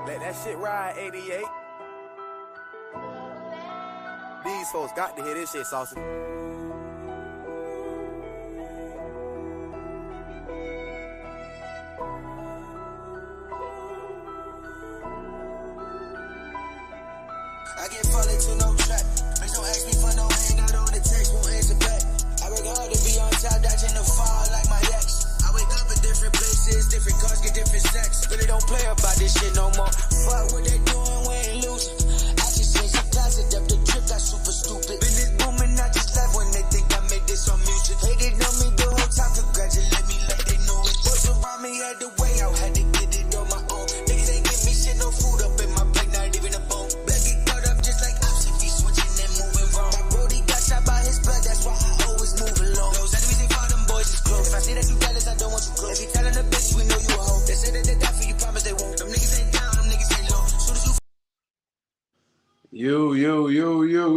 Let that shit ride, 88. These folks got to hear this shit, Saucy. I get fall into no trap. Please don't ask me for no hangout on the text, won't answer back. I work hard to be on top, dodging the fall like my ex. I wake up in different places, different cars, get different stacks. Really don't play about this shit no more. Fuck what they doing, we ain't losing. I just changed the closet up, the trip got super stupid. Business booming, I just laugh when they think I made this on music. Hated on me the whole time, congratulate me like they know it. Boys around me had the way out, had to get it on my own. Niggas ain't give me shit, no food up in my plate, not even a bone. Back it caught up just like ops if he switching and moving wrong. My brody got shot by his blood, that's why I always move along. Those enemies ain't for them boys is close. If I see that you jealous, I don't want you close. If you telling a bitch, we know you a hoe. They say that they die for you, promise they won't. Them niggas ain't down, them niggas ain't low. Soon as you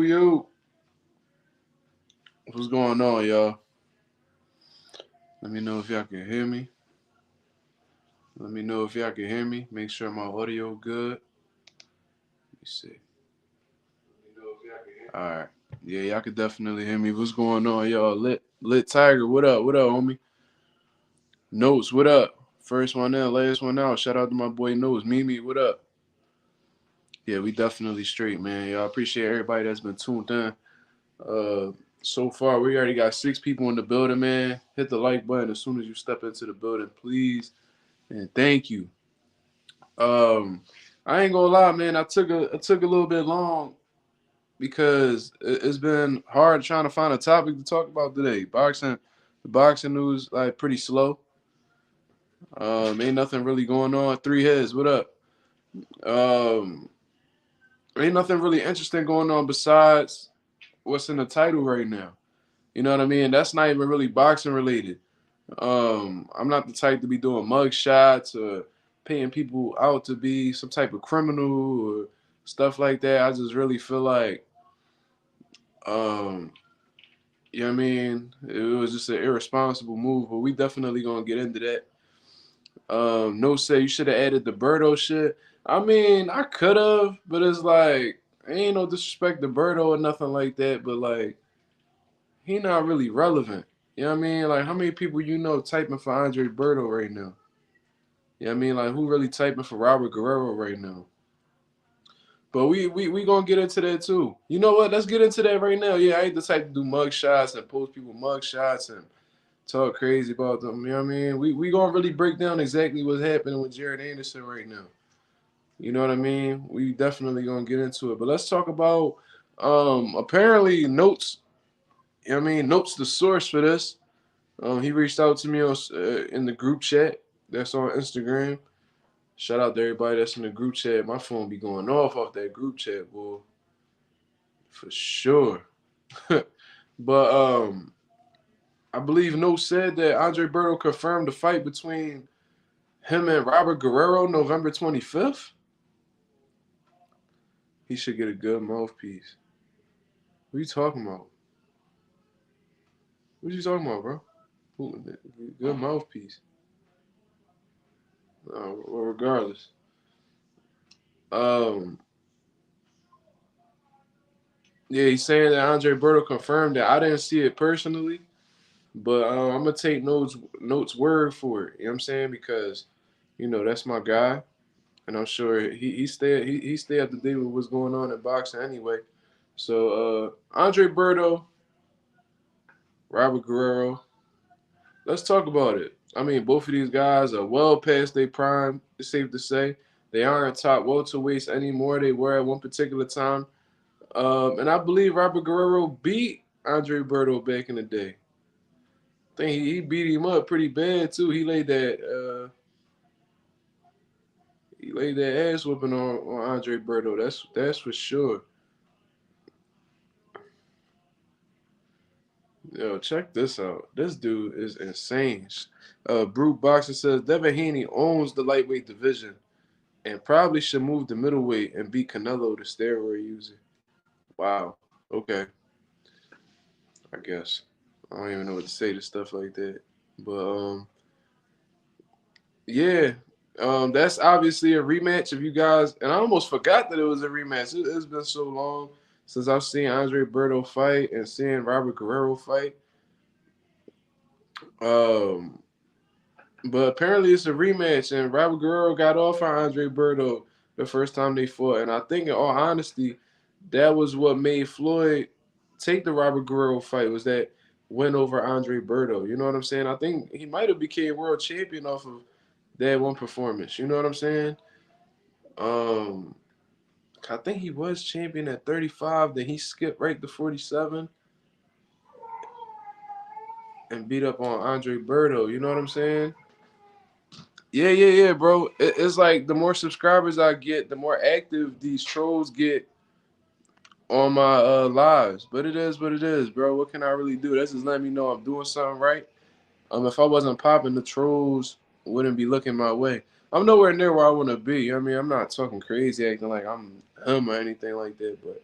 Yo. What's going on, y'all? Let me know if y'all can hear me. Make sure my audio good. Let me see. All right. Yeah, y'all can definitely hear me. What's going on, y'all? Lit Tiger, what up? What up, homie? Notes, what up? First one in, last one out. Shout out to my boy Notes. Mimi, what up? Yeah, we definitely straight, man. Y'all appreciate everybody that's been tuned in. So far, we already got 6 people in the building, man. Hit the like button as soon as you step into the building, please. And thank you. I ain't gonna lie, man. It took a little bit long because it's been hard trying to find a topic to talk about today. The boxing news like pretty slow. Ain't nothing really going on. 3 heads, what up? Ain't nothing really interesting going on besides what's in the title right now. You know what I mean? That's not even really boxing related. I'm not the type to be doing mug shots or paying people out to be some type of criminal or stuff like that. I just really feel like, you know what I mean? It was just an irresponsible move, but we definitely gonna get into that. No say you should have added the Birdo shit. I mean, I could have, but it's like ain't no disrespect to Birdo or nothing like that, but like he not really relevant. You know what I mean? Like how many people you know typing for Andre Birdo right now? You know what I mean? Like who really typing for Robert Guerrero right now? But we gonna get into that too. You know what? Let's get into that right now. Yeah, I ain't the type to do mug shots and post people mug shots and talk crazy about them. You know what I mean? We gonna really break down exactly what's happening with Jared Anderson right now. You know what I mean? We definitely gonna get into it. But let's talk about apparently Notes. You know what I mean? Notes the source for this. He reached out to me on in the group chat that's on Instagram. Shout out to everybody that's in the group chat. My phone be going off that group chat, boy. For sure. But I believe Note said that Andre Berto confirmed the fight between him and Robert Guerrero November 25th. He should get a good mouthpiece. What are you talking about? What you talking about, bro? Good mouthpiece. Regardless. Yeah, he's saying that Andre Berto confirmed that. I didn't see it personally, but I'm gonna take Notes word for it. You know what I'm saying? Because that's my guy, and I'm sure he stay up to date with what's going on in boxing anyway. So Andre Berto, Robert Guerrero. Let's talk about it. I mean, both of these guys are well past their prime. It's safe to say they aren't top welterweights anymore. They were at one particular time. And I believe Robert Guerrero beat Andre Berto back in the day. I think he beat him up pretty bad too. He laid that ass whooping on Andre Berto. That's for sure. Yo, check this out. This dude is insane. Brute Boxing says Devin Haney owns the lightweight division and probably should move to middleweight and beat Canelo, the steroid user. Wow. Okay. I guess. I don't even know what to say to stuff like that. But yeah. That's obviously a rematch. If you guys, and I almost forgot that it was a rematch. It's been so long since I've seen Andre Berto fight and seeing Robert Guerrero fight. Um, but apparently it's a rematch, and Robert Guerrero got off on Andre Berto the first time they fought. And I think, in all honesty, that was what made Floyd take the Robert Guerrero fight, was that win over Andre Berto. You know what I'm saying? I think he might have became world champion off of that one performance. You know what I'm saying? Um, I think he was champion at 35. Then he skipped right to 47 and beat up on Andre Berto. You know what I'm saying? Yeah, bro. It's like the more subscribers I get, the more active these trolls get on my lives. But it is what it is, bro. What can I really do? That's just letting me know I'm doing something right. If I wasn't popping, the trolls wouldn't be looking my way. I'm nowhere near where I want to be. I mean, I'm not talking crazy, acting like I'm him or anything like that. But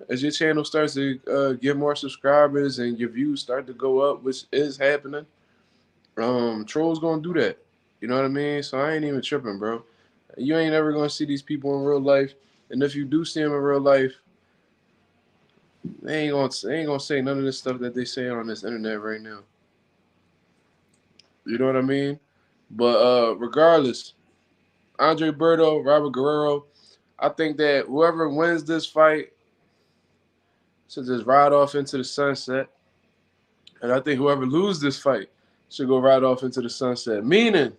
as your channel starts to get more subscribers and your views start to go up, which is happening, trolls gonna do that. You know what I mean? So I ain't even tripping, bro. You ain't ever gonna see these people in real life, and if you do see them in real life, they ain't gonna say none of this stuff that they say on this internet right now. You know what I mean? But regardless, Andre Berto, Robert Guerrero, I think that whoever wins this fight should just ride off into the sunset. And I think whoever loses this fight should go right off into the sunset. Meaning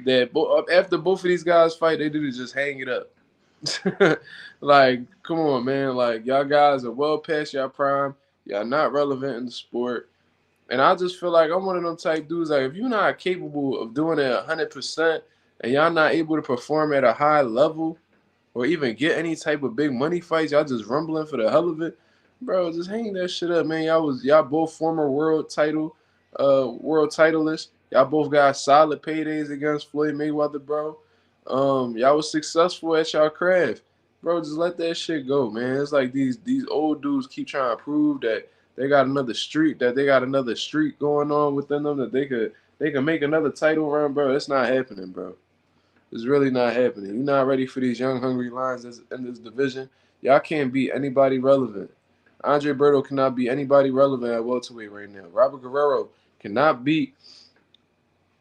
that after both of these guys fight, they do to just hang it up. Like, come on, man. Like, y'all guys are well past your prime. Y'all not relevant in the sport. And I just feel like I'm one of them type dudes. Like, if you're not capable of doing it 100% and y'all not able to perform at a high level or even get any type of big money fights, y'all just rumbling for the hell of it, bro, just hang that shit up, man. Y'all both former world titleists. Y'all both got solid paydays against Floyd Mayweather, bro. Y'all was successful at y'all craft. Bro, just let that shit go, man. It's like these old dudes keep trying to prove that they got another streak going on within them, that they could make another title run, bro. It's not happening, bro. It's really not happening. You're not ready for these young, hungry lions in this division. Y'all can't beat anybody relevant. Andre Berto cannot beat anybody relevant at welterweight right now. Robert Guerrero cannot beat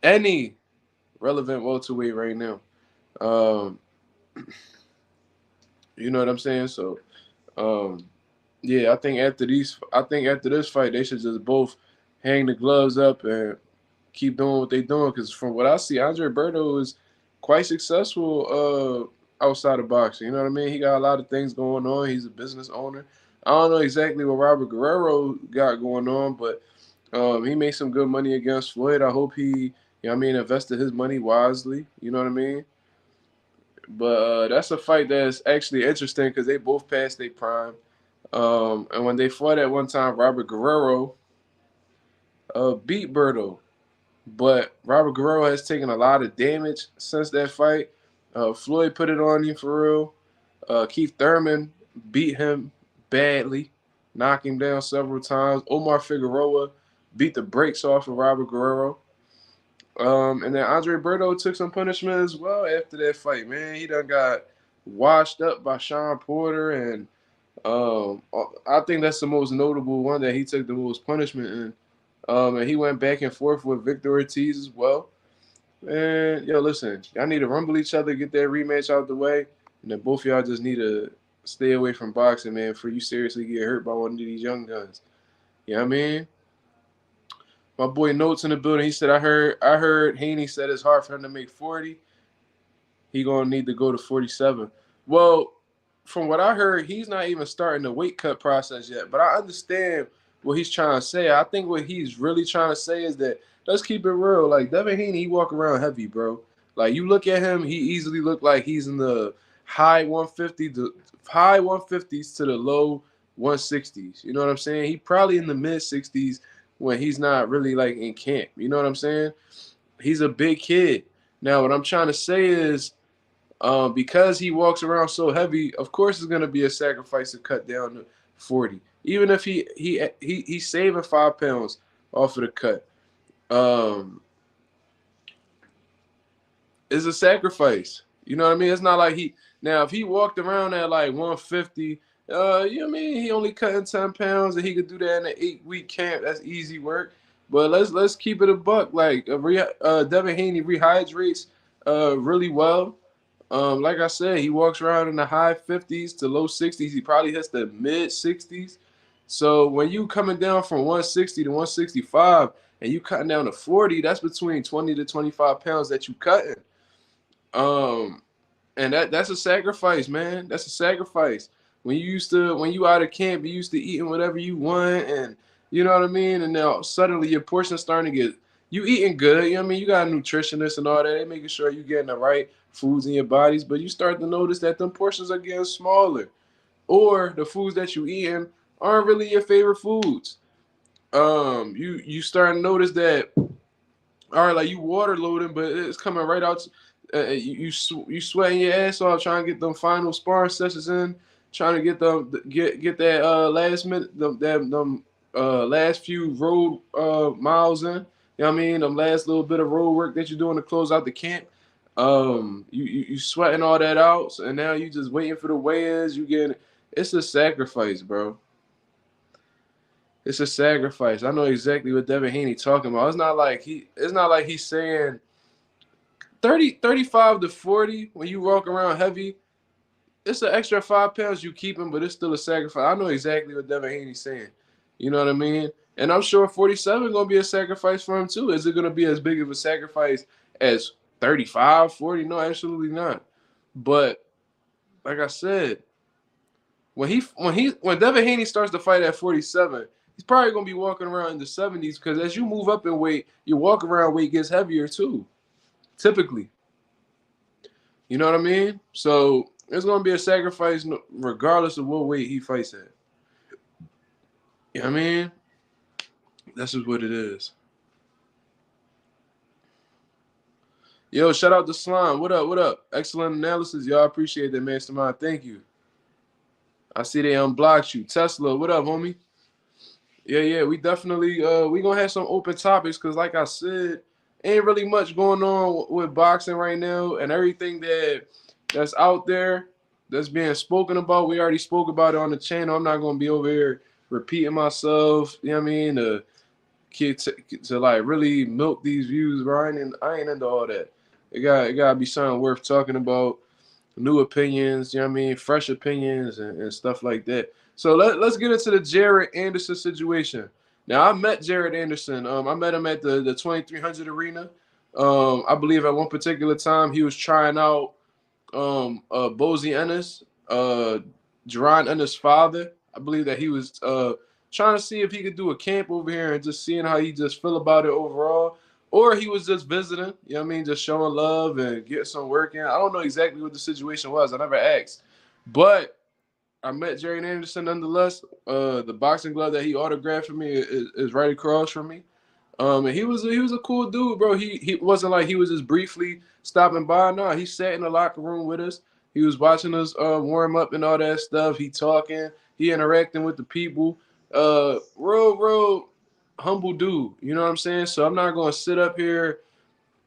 any relevant welterweight right now. You know what I'm saying? So, yeah, I think after this fight, they should just both hang the gloves up and keep doing what they're doing. Because from what I see, Andre Berto is quite successful outside of boxing. You know what I mean? He got a lot of things going on. He's a business owner. I don't know exactly what Robert Guerrero got going on, but he made some good money against Floyd. I hope he, invested his money wisely. You know what I mean? But that's a fight that's actually interesting because they both passed their prime. And when they fought at one time, Robert Guerrero beat Berto. But Robert Guerrero has taken a lot of damage since that fight. Floyd put it on him for real. Keith Thurman beat him badly, knocked him down several times. Omar Figueroa beat the brakes off of Robert Guerrero. And then Andre Berto took some punishment as well after that fight, man. He done got washed up by Sean Porter, and I think that's the most notable one that he took the most punishment in. And he went back and forth with Victor Ortiz as well. And, listen, y'all need to rumble each other, get that rematch out the way, and then both of y'all just need to stay away from boxing, man, before you seriously get hurt by one of these young guns. You know what I mean? My boy Notes in the building. He said, I heard Haney said it's hard for him to make 40. He gonna need to go to 47. Well, from what I heard, he's not even starting the weight cut process yet. But I understand what he's trying to say. I think what he's really trying to say is that, let's keep it real. Like, Devin Haney, he walk around heavy, bro. Like, you look at him, he easily look like he's in the high 150s to the low 160s. You know what I'm saying? He probably in the mid 60s when he's not really like in camp. You know what I'm saying? He's a big kid. Now, what I'm trying to say is, because he walks around so heavy, of course it's gonna be a sacrifice to cut down to 40. Even if he's saving 5 pounds off of the cut. it's a sacrifice. You know what I mean? It's not like if he walked around at like 150, you know what I mean? He only cutting 10 pounds and he could do that in an 8-week camp. That's easy work. But let's keep it a buck. Like Devin Haney rehydrates really well. Like I said, he walks around in the high 50s to low 60s. He probably hits the mid 60s. So when you coming down from 160 to 165 and you cutting down to 40, that's between 20 to 25 pounds that you cutting. And that's a sacrifice, man. That's a sacrifice. When you out of camp, you used to eating whatever you want, and you know what I mean? And now suddenly your portion's starting to get you eating good, you know what I mean? You got a nutritionist and all that. They're making sure you're getting the right foods in your bodies, but you start to notice that them portions are getting smaller. Or the foods that you eating aren't really your favorite foods. You start to notice that, all right, like you water loading, but it's coming right out. You sweating your ass off trying to get them final sparring sessions in, trying to get that last minute them last few road miles in. You know what I mean? Them last little bit of road work that you're doing to close out the camp. You sweating all that out, and now you just waiting for the weigh-ins. It's a sacrifice, bro. It's a sacrifice. I know exactly what Devin Haney talking about. It's not like he's saying 35 to 40 when you walk around heavy. It's an extra 5 pounds you keeping, but it's still a sacrifice. I know exactly what Devin Haney's saying. You know what I mean? And I'm sure 47 gonna be a sacrifice for him too. Is it gonna be as big of a sacrifice as 35, 40? No, absolutely not. But like I said, when Devin Haney starts to fight at 47, he's probably gonna be walking around in the 70s because as you move up in weight, your walk around weight gets heavier too. Typically. You know what I mean? So it's gonna be a sacrifice regardless of what weight he fights at. You know what I mean? That's just what it is. Yo, shout out to Slime. What up? What up? Excellent analysis. Y'all appreciate that, Mastermind. Thank you. I see they unblocked you. Tesla, what up, homie? Yeah. We definitely we gonna have some open topics because like I said, ain't really much going on with boxing right now, and everything that's out there that's being spoken about, we already spoke about it on the channel. I'm not gonna be over here repeating myself, you know what I mean, to like really milk these views, bro. I ain't into all that. It gotta be something worth talking about, new opinions, you know what I mean, fresh opinions and stuff like that. So let's get into the Jared Anderson situation. Now, I met Jared Anderson. I met him at the 2300 arena. I believe at one particular time he was trying out Bozy Ennis, Jerron Ennis' father. I believe that he was trying to see if he could do a camp over here and just seeing how he just feel about it overall. Or he was just visiting, you know what I mean, just showing love and getting some work in. I don't know exactly what the situation was. I never asked. But I met Jared Anderson nonetheless. The boxing glove that he autographed for me is right across from me. And he was a cool dude, bro. He wasn't like he was just briefly stopping by. No, he sat in the locker room with us. He was watching us warm up and all that stuff. He talking, he interacting with the people. Real humble dude. You know what I'm saying? So I'm not gonna sit up here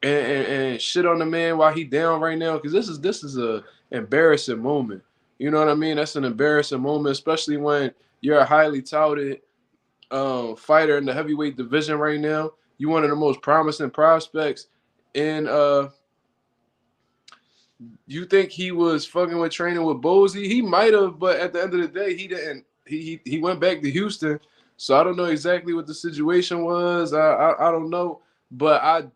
and shit on the man while he down right now because this is a embarrassing moment. You know what I mean? That's an embarrassing moment, especially when you're a highly touted fighter in the heavyweight division right now. You're one of the most promising prospects. And you think he was fucking with training with Bozy? He might have, but at the end of the day, he didn't. He went back to Houston. So I don't know exactly what the situation was. I don't know. But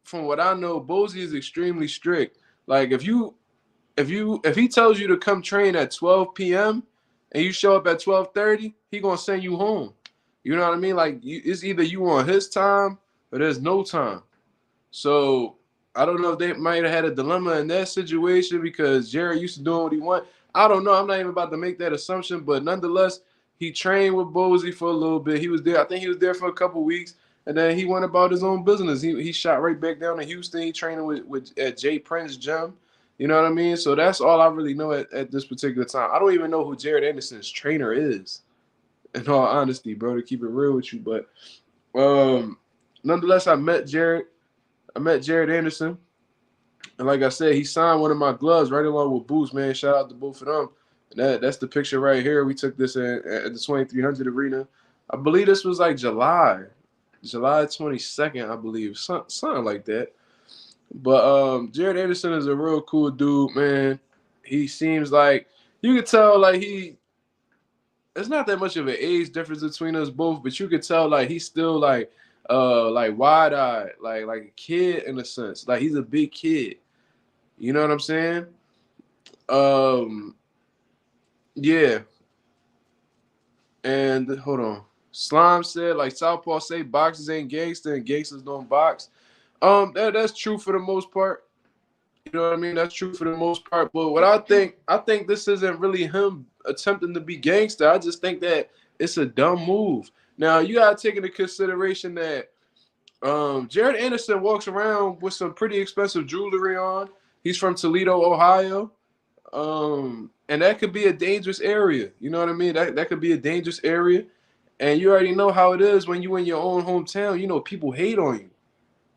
from what I know, Bozy is extremely strict. Like if he tells you to come train at 12 p.m. and you show up at 12:30, he gonna send you home. You know what I mean? Like it's either you on his time or there's no time. So I don't know if they might have had a dilemma in that situation because Jared used to doing what he want. I don't know. I'm not even about to make that assumption, but nonetheless, he trained with Bozy for a little bit. He was there. I think he was there for a couple weeks, and then he went about his own business. He shot right back down to Houston. He training at Jay Prince Gym. You know what I mean? So that's all I really know at this particular time. I don't even know who Jared Anderson's trainer is, in all honesty, bro, to keep it real with you. But nonetheless, I met Jared Anderson. And like I said, he signed one of my gloves right along with Boots, man. Shout out to both of them. And that's the picture right here. We took this at the 2300 Arena. I believe this was like July 22nd, I believe, something like that. But Jared Anderson is a real cool dude, man. He seems like you could tell like it's not that much of an age difference between us both, but you could tell like he's still like wide-eyed, like a kid in a sense. Like he's a big kid. You know what I'm saying? Yeah. And hold on. Slime said, like Southpaw say, boxers ain't gangster and gangsters don't box. That's true for the most part. You know what I mean? That's true for the most part. But what I think this isn't really him attempting to be gangster. I just think that it's a dumb move. Now you gotta take into consideration that Jared Anderson walks around with some pretty expensive jewelry on. He's from Toledo, Ohio. And that could be a dangerous area. You know what I mean? That could be a dangerous area. And you already know how it is when you in your own hometown. You know, people hate on you.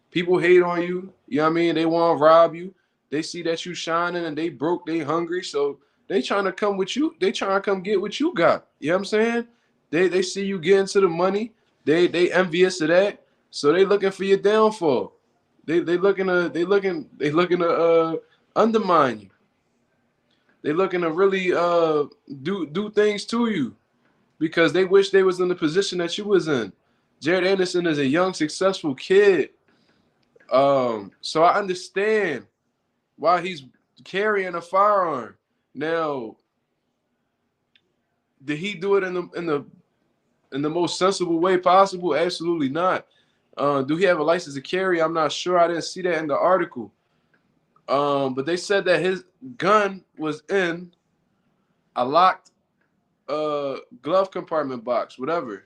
People hate on you. You know what I mean? They want to rob you. They see that you shining and they broke, they hungry. So they trying to come with you. They trying to come get what you got. You know what I'm saying? They see you getting to the money. They envious of that. So they looking for your downfall. They looking to undermine you. They looking to really do things to you because they wish they was in the position that you was in. Jared Anderson is a young, successful kid. So I understand why he's carrying a firearm. Now, did he do it in the most sensible way possible? Absolutely not. Do he have a license to carry? I'm not sure. I didn't see that in the article. But they said that his gun was in a locked glove compartment box, whatever.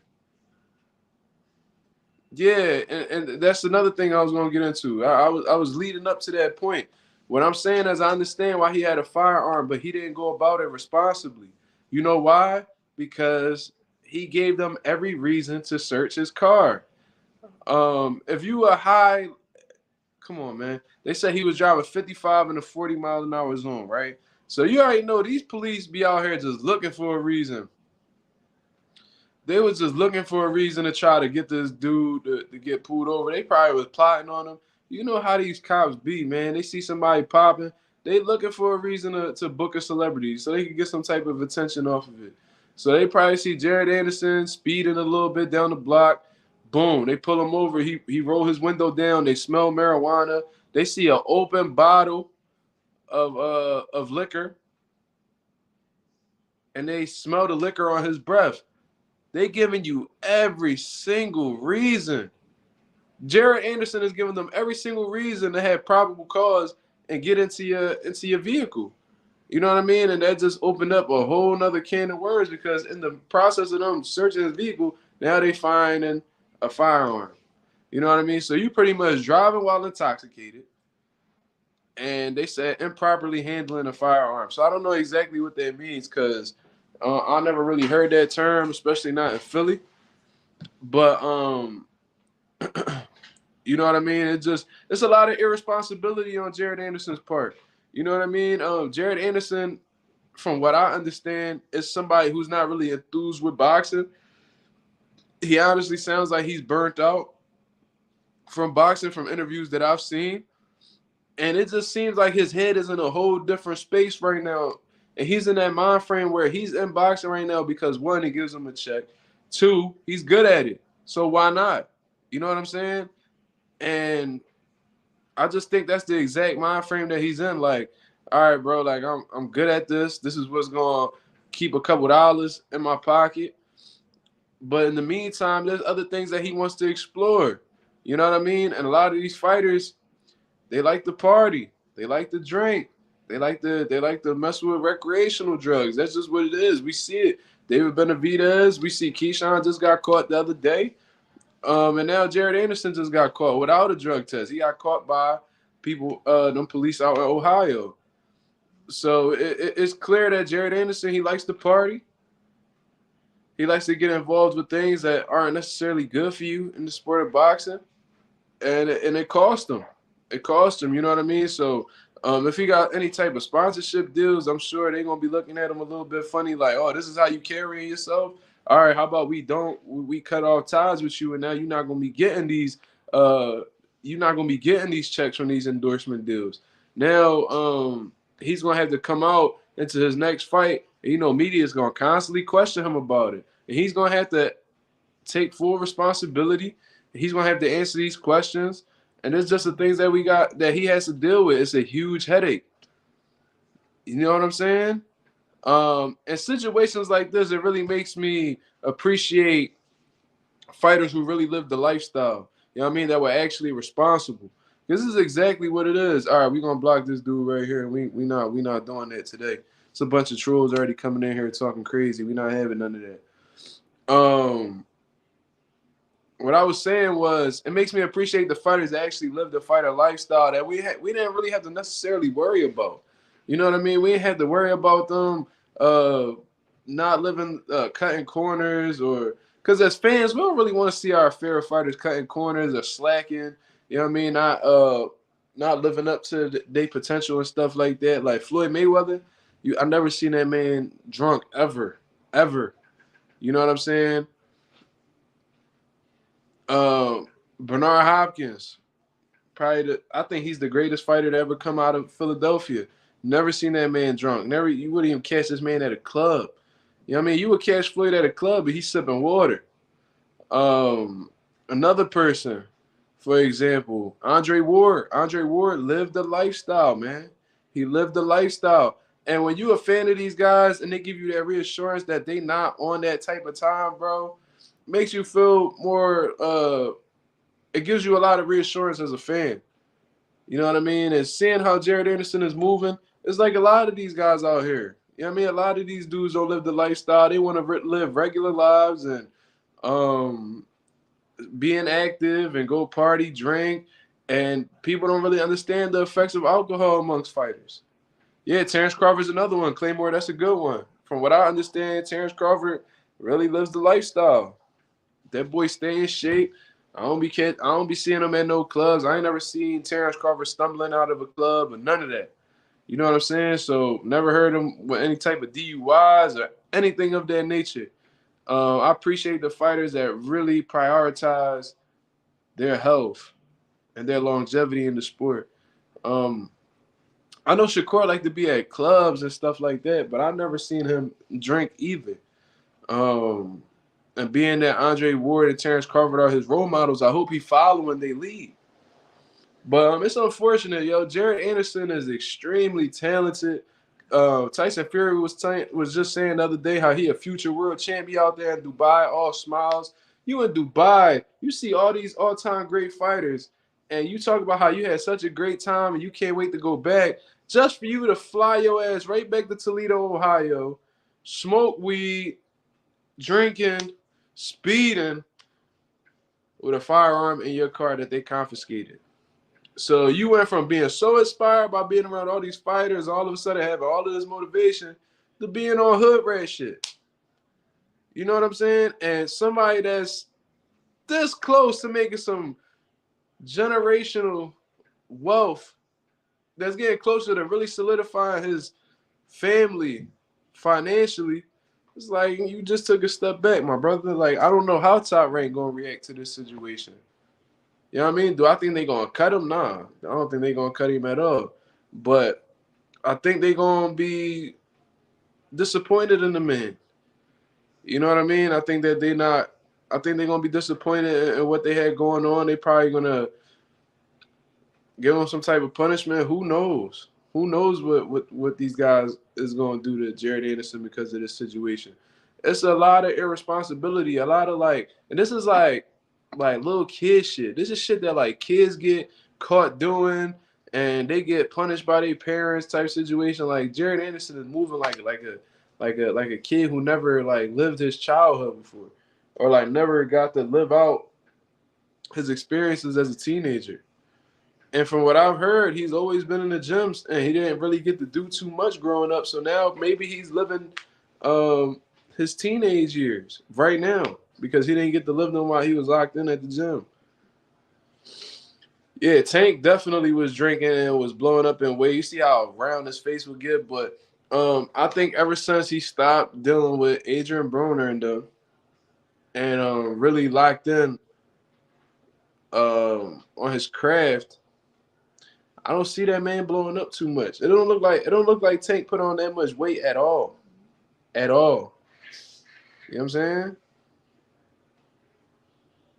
Yeah, and that's another thing I was gonna get into. I was leading up to that point. What I'm saying is I understand why he had a firearm, but he didn't go about it responsibly. You know why? Because he gave them every reason to search his car. If you are high, come on, man. They said he was driving 55 in a 40 mile an hour zone, right? So you already know these police be out here just looking for a reason. They was just looking for a reason to try to get this dude to get pulled over. They probably was plotting on him. You know how these cops be, man. They see somebody popping. They looking for a reason to book a celebrity so they can get some type of attention off of it. So they probably see Jared Anderson speeding a little bit down the block. Boom, they pull him over. He roll his window down. They smell marijuana. They see an open bottle of liquor. And they smell the liquor on his breath. They giving you every single reason. Jared Anderson is giving them every single reason to have probable cause and get into your vehicle. You know what I mean? And that just opened up a whole nother can of worms because in the process of them searching his vehicle, now they finding a firearm. You know what I mean? So you pretty much driving while intoxicated. And they said improperly handling a firearm. So I don't know exactly what that means because I never really heard that term, especially not in Philly. But you know what I mean? It's a lot of irresponsibility on Jared Anderson's part. You know what I mean? Jared Anderson, from what I understand, is somebody who's not really enthused with boxing. He honestly sounds like he's burnt out from boxing, from interviews that I've seen. And it just seems like his head is in a whole different space right now. And he's in that mind frame where he's in boxing right now because, one, it gives him a check. Two, he's good at it. So why not? You know what I'm saying? And I just think that's the exact mind frame that he's in. Like, all right, bro, like I'm good at this. This is what's going to keep a couple dollars in my pocket. But in the meantime, there's other things that he wants to explore. You know what I mean? And a lot of these fighters, they like to party. They like to drink. They like to mess with recreational drugs. That's just what it is. We see it. David Benavidez. We see Keyshawn just got caught the other day. And now Jared Anderson just got caught without a drug test. He got caught by people, them police out in Ohio. So it's clear that Jared Anderson, he likes to party. He likes to get involved with things that aren't necessarily good for you in the sport of boxing. And it cost him. It cost him, you know what I mean? So If he got any type of sponsorship deals, I'm sure they're gonna be looking at him a little bit funny, like, oh, this is how you carrying yourself. All right, how about we cut off ties with you, and now you're not gonna be getting these checks from these endorsement deals. Now he's gonna have to come out into his next fight, and media is gonna constantly question him about it. And he's gonna have to take full responsibility. He's gonna have to answer these questions. And it's just the things that we got that he has to deal with. It's a huge headache. You know what I'm saying? In situations like this, it really makes me appreciate fighters who really live the lifestyle. You know what I mean? That were actually responsible. This is exactly what it is. All right, we're gonna block this dude right here, and we not doing that today. It's a bunch of trolls already coming in here talking crazy. We're not having none of that. What I was saying was, it makes me appreciate the fighters that actually live the fighter lifestyle that we didn't really have to necessarily worry about. You know what I mean? We didn't have to worry about them not living cutting corners, or because as fans, we don't really want to see our favorite fighters cutting corners or slacking. You know what I mean? Not living up to their potential and stuff like that. Like Floyd Mayweather, I've never seen that man drunk ever. You know what I'm saying? Bernard Hopkins, I think he's the greatest fighter to ever come out of Philadelphia. Never seen that man drunk. You wouldn't even catch this man at a club. You know what I mean? You would catch Floyd at a club, but he's sipping water. Another person, for example, Andre Ward. Andre Ward lived the lifestyle, man. He lived the lifestyle. And when you're a fan of these guys and they give you that reassurance that they not on that type of time, bro, makes you feel more it gives you a lot of reassurance as a fan. You know what I mean? And seeing how Jared Anderson is moving, it's like a lot of these guys out here. You know what I mean? A lot of these dudes don't live the lifestyle. They want to live regular lives and being active and go party, drink, and people don't really understand the effects of alcohol amongst fighters. Yeah, Terrence Crawford's another one. Claymore, that's a good one. From what I understand, Terrence Crawford really lives the lifestyle. That boy stay in shape. I don't be seeing him at no clubs. I ain't never seen Terrence Crawford stumbling out of a club or none of that. You know what I'm saying? So never heard him with any type of DUIs or anything of that nature. I appreciate the fighters that really prioritize their health and their longevity in the sport. I know Shakur like to be at clubs and stuff like that, but I've never seen him drink either. And being that Andre Ward and Terrence Crawford are his role models, I hope he following they lead. But it's unfortunate, yo. Jared Anderson is extremely talented. Tyson Fury was just saying the other day how he a future world champion out there in Dubai, all smiles. You in Dubai, you see all these all-time great fighters, and you talk about how you had such a great time and you can't wait to go back, just for you to fly your ass right back to Toledo, Ohio, smoke weed, drinking, speeding with a firearm in your car that they confiscated. So you went from being so inspired by being around all these fighters, all of a sudden having all of this motivation, to being on hood rat shit. You know what I'm saying? And somebody that's this close to making some generational wealth, that's getting closer to really solidifying his family financially, it's like you just took a step back, my brother. Like, I don't know how Top Rank gonna react to this situation. You know what I mean? Do I think they're going to cut him? Nah. I don't think they're going to cut him at all. But I think they're going to be disappointed in the man. You know what I mean? I think they're going to be disappointed in what they had going on. They probably going to give them some type of punishment. Who knows? Who knows what these guys is going to do to Jared Anderson because of this situation. It's a lot of irresponsibility, a lot of and this is like little kid shit. This is shit that like kids get caught doing and they get punished by their parents type situation. Like Jared Anderson is moving like a kid who never lived his childhood before, or never got to live out his experiences as a teenager. And from what I've heard, he's always been in the gyms and he didn't really get to do too much growing up. So now maybe he's living his teenage years right now, because he didn't get to live them while he was locked in at the gym. Yeah, Tank definitely was drinking and was blowing up in weight. You see how round his face would get, but I think ever since he stopped dealing with Adrian Broner and really locked in on his craft, I don't see that man blowing up too much. It don't look like Tank put on that much weight at all. At all. You know what I'm saying?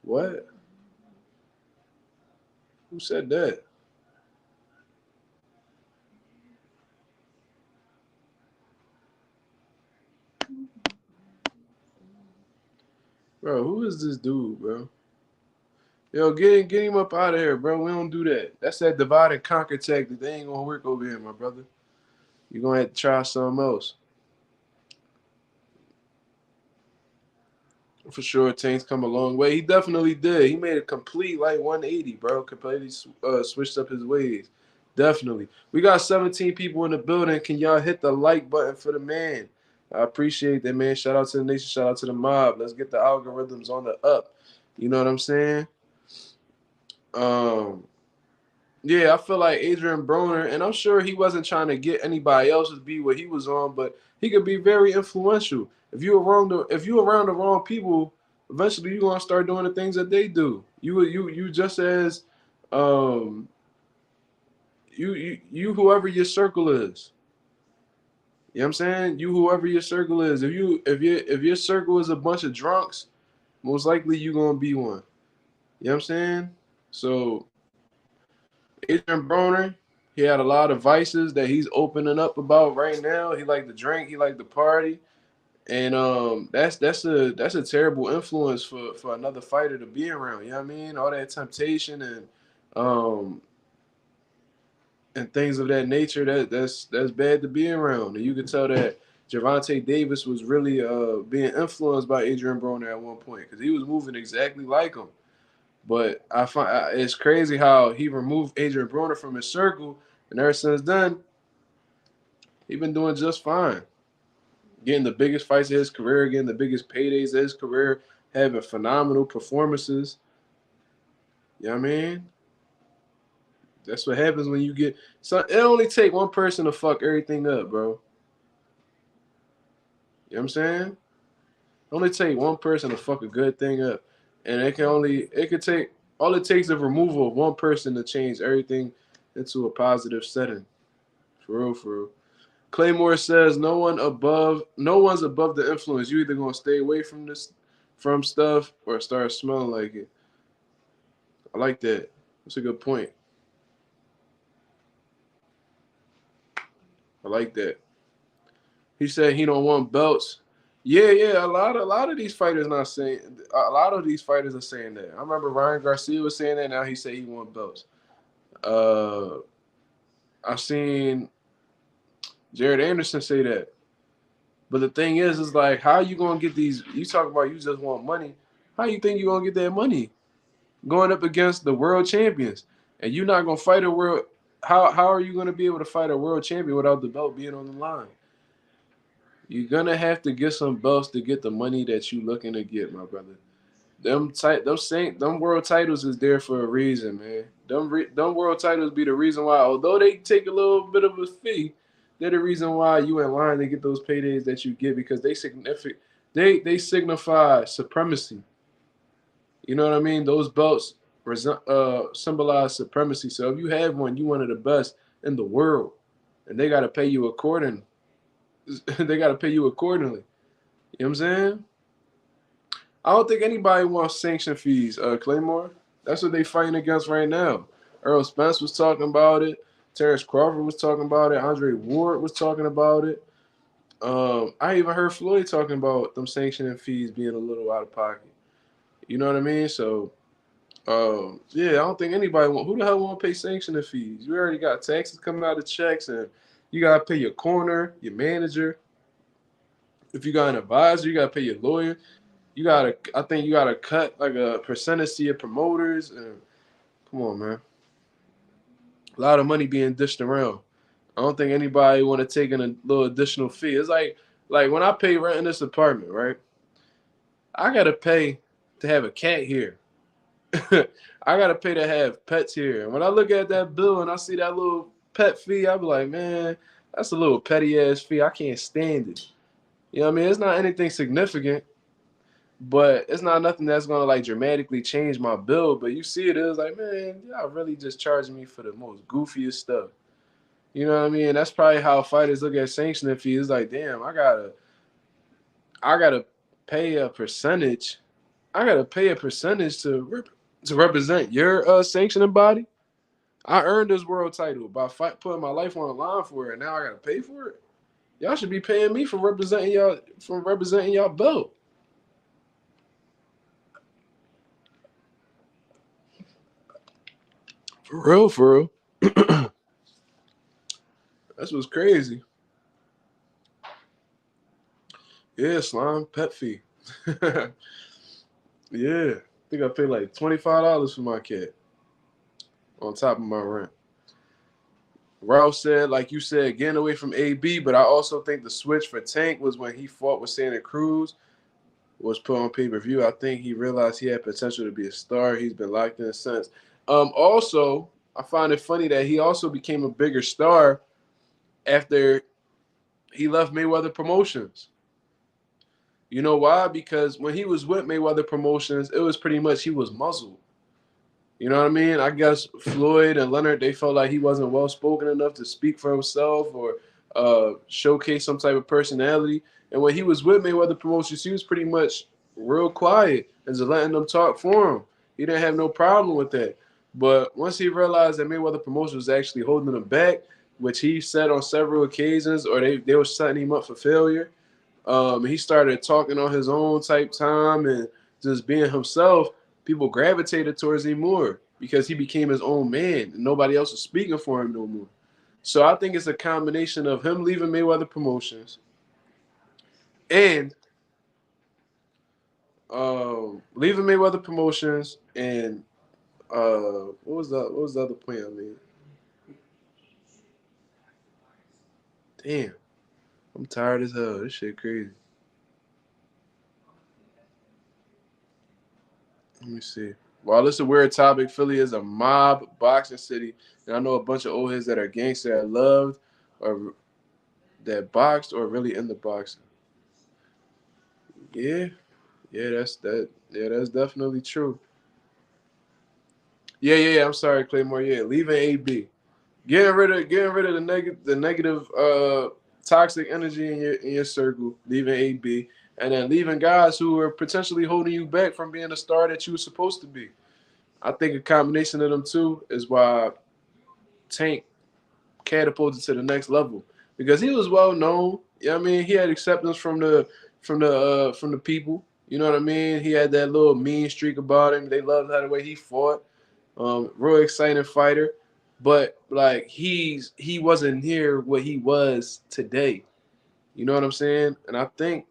What? Who said that? Bro, who is this dude, bro? Yo, get him up out of here, bro. We don't do that. That's that divide and conquer tactic. They ain't gonna work over here, my brother. You're gonna have to try something else. For sure, Tank's come a long way. He definitely did. He made a complete like 180, bro. Completely switched up his ways. Definitely. We got 17 people in the building. Can y'all hit the like button for the man? I appreciate that, man. Shout out to the nation. Shout out to the mob. Let's get the algorithms on the up. You know what I'm saying? Um, yeah, I feel like Adrian Broner, and I'm sure he wasn't trying to get anybody else to be what he was on, but he could be very influential. If you around the wrong people, eventually you're gonna start doing the things that they do. You just as um you whoever your circle is. You know what I'm saying? You whoever your circle is. If your circle is a bunch of drunks, most likely you're gonna be one. You know what I'm saying? So Adrian Broner, he had a lot of vices that he's opening up about right now. He liked to drink, he liked to party, and that's a terrible influence for another fighter to be around. You know what I mean? All that temptation um and things of that nature. That's bad to be around. And you can tell that Gervonta Davis was really being influenced by Adrian Broner at one point because he was moving exactly like him. But I find it's crazy how he removed Adrian Broner from his circle, and ever since then, he's been doing just fine. Getting the biggest fights of his career, getting the biggest paydays of his career, having phenomenal performances. You know what I mean? That's what happens when you get. So it only take one person to fuck everything up, bro. You know what I'm saying? It only take one person to fuck a good thing up, and it could take all it takes the removal of one person to change everything into a positive setting. For real, for real. Claymore says no one's above the influence. You either gonna stay away from stuff or start smelling like it. I like that. That's a good point. I like that. He said he don't want belts. Yeah, yeah. A lot of these fighters not saying. A lot of these fighters are saying that. I remember Ryan Garcia was saying that. Now he said he want belts. Uh, I've seen Jared Anderson say that. But the thing is like, how you gonna get these? You talk about you just want money. How you think you gonna get that money going up against the world champions, and you're not gonna fight a world? How are you gonna be able to fight a world champion without the belt being on the line? You're gonna have to get some belts to get the money that you looking to get, my brother. Them world titles is there for a reason, man. Them world titles be the reason why, although they take a little bit of a fee, they're the reason why you in line to get those paydays that you get because they signify supremacy. You know what I mean? Those belts symbolize supremacy. So if you have one, you one of the best in the world, and they gotta pay you according. They gotta pay you accordingly. You know what I'm saying? I don't think anybody wants sanction fees, Claymore. That's what they fighting against right now. Earl Spence was talking about it. Terrence Crawford was talking about it. Andre Ward was talking about it. I even heard Floyd talking about them sanctioning fees being a little out of pocket. You know what I mean? So, yeah, I don't think anybody who the hell want to pay sanctioning fees? You already got taxes coming out of checks, and you got to pay your corner, your manager. If you got an advisor, you got to pay your lawyer. I think you gotta cut like a percentage to your promoters. And come on, man. A lot of money being dished around. I don't think anybody want to take in a little additional fee. It's like when I pay rent in this apartment, right? I gotta pay to have a cat here. I gotta pay to have pets here. And when I look at that bill and I see that little pet fee, I be like, man, that's a little petty ass fee. I can't stand it. You know what I mean? It's not anything significant, but it's not nothing that's gonna like dramatically change my bill. But you see it is like, man, y'all really just charging me for the most goofiest stuff. You know what I mean? That's probably how fighters look at sanctioning fees. Like, damn, I gotta pay a percentage. I gotta pay a percentage to represent your sanctioning body. I earned this world title by putting my life on the line for it. Now I gotta pay for it. Y'all should be paying me for representing y'all belt. For real, for real. That's what's crazy. Yeah, slime pet fee. Yeah, I think I paid like $25 for my cat on top of my rent. Ralph said, like you said, getting away from AB, but I also think the switch for Tank was when he fought with Santa Cruz, was put on pay-per-view. I think he realized he had potential to be a star. He's been locked in since. Also, I find it funny that he also became a bigger star after he left Mayweather Promotions. You know why? Because when he was with Mayweather Promotions, it was pretty much he was muzzled. You know what I mean? I guess Floyd and Leonard, they felt like he wasn't well-spoken enough to speak for himself or showcase some type of personality. And when he was with Mayweather Promotions, he was pretty much real quiet and just letting them talk for him. He didn't have no problem with that. But once he realized that Mayweather Promotions was actually holding him back, which he said on several occasions, or they were setting him up for failure, he started talking on his own type time and just being himself. People gravitated towards him more because he became his own man and nobody else was speaking for him no more. So I think it's a combination of him leaving Mayweather Promotions and leaving Mayweather Promotions and what was the other point I made? Damn, I'm tired as hell. This shit crazy. Let me see. While it's a weird topic, Philly is a mob boxing city, and I know a bunch of old heads that are gangster that loved or that boxed or really into boxing. Yeah, that's that. Yeah, that's definitely true. Yeah. I'm sorry, Claymore. Yeah, leaving AB, getting rid of the negative toxic energy in your circle, leaving AB, and then leaving guys who are potentially holding you back from being the star that you were supposed to be. I think a combination of them two is why Tank catapulted to the next level because he was well known. You know what I mean? He had acceptance from the people. You know what I mean? He had that little mean streak about him. They loved how the way he fought. Real exciting fighter. But like he wasn't here what he was today. You know what I'm saying? And I think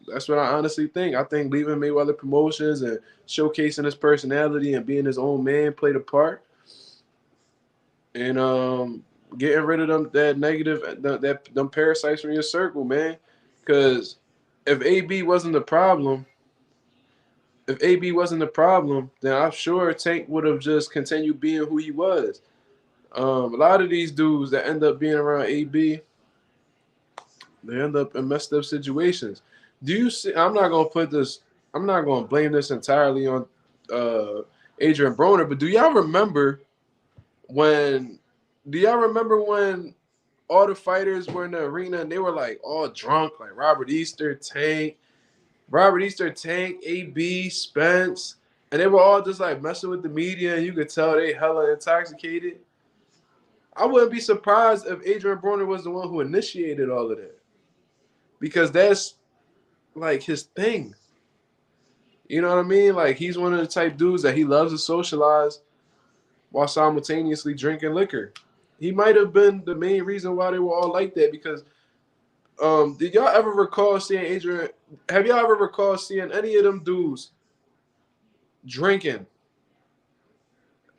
that's what I honestly think. I think leaving Mayweather Promotions and showcasing his personality and being his own man played a part. And getting rid of them parasites from your circle, man. Because if AB wasn't the problem, then I'm sure Tank would have just continued being who he was. A lot of these dudes that end up being around AB, they end up in messed up situations. Do you see? I'm not gonna blame this entirely on Adrian Broner, but do y'all remember when? Do y'all remember when all the fighters were in the arena and they were like all drunk, like Robert Easter, Tank, AB, Spence, and they were all just like messing with the media, and you could tell they hella intoxicated. I wouldn't be surprised if Adrian Broner was the one who initiated all of that, because that's like his thing. You know what I mean? Like he's one of the type dudes that he loves to socialize while simultaneously drinking liquor. He might have been the main reason why they were all like that because did y'all ever recall seeing Adrian? Have y'all ever recalled seeing any of them dudes drinking,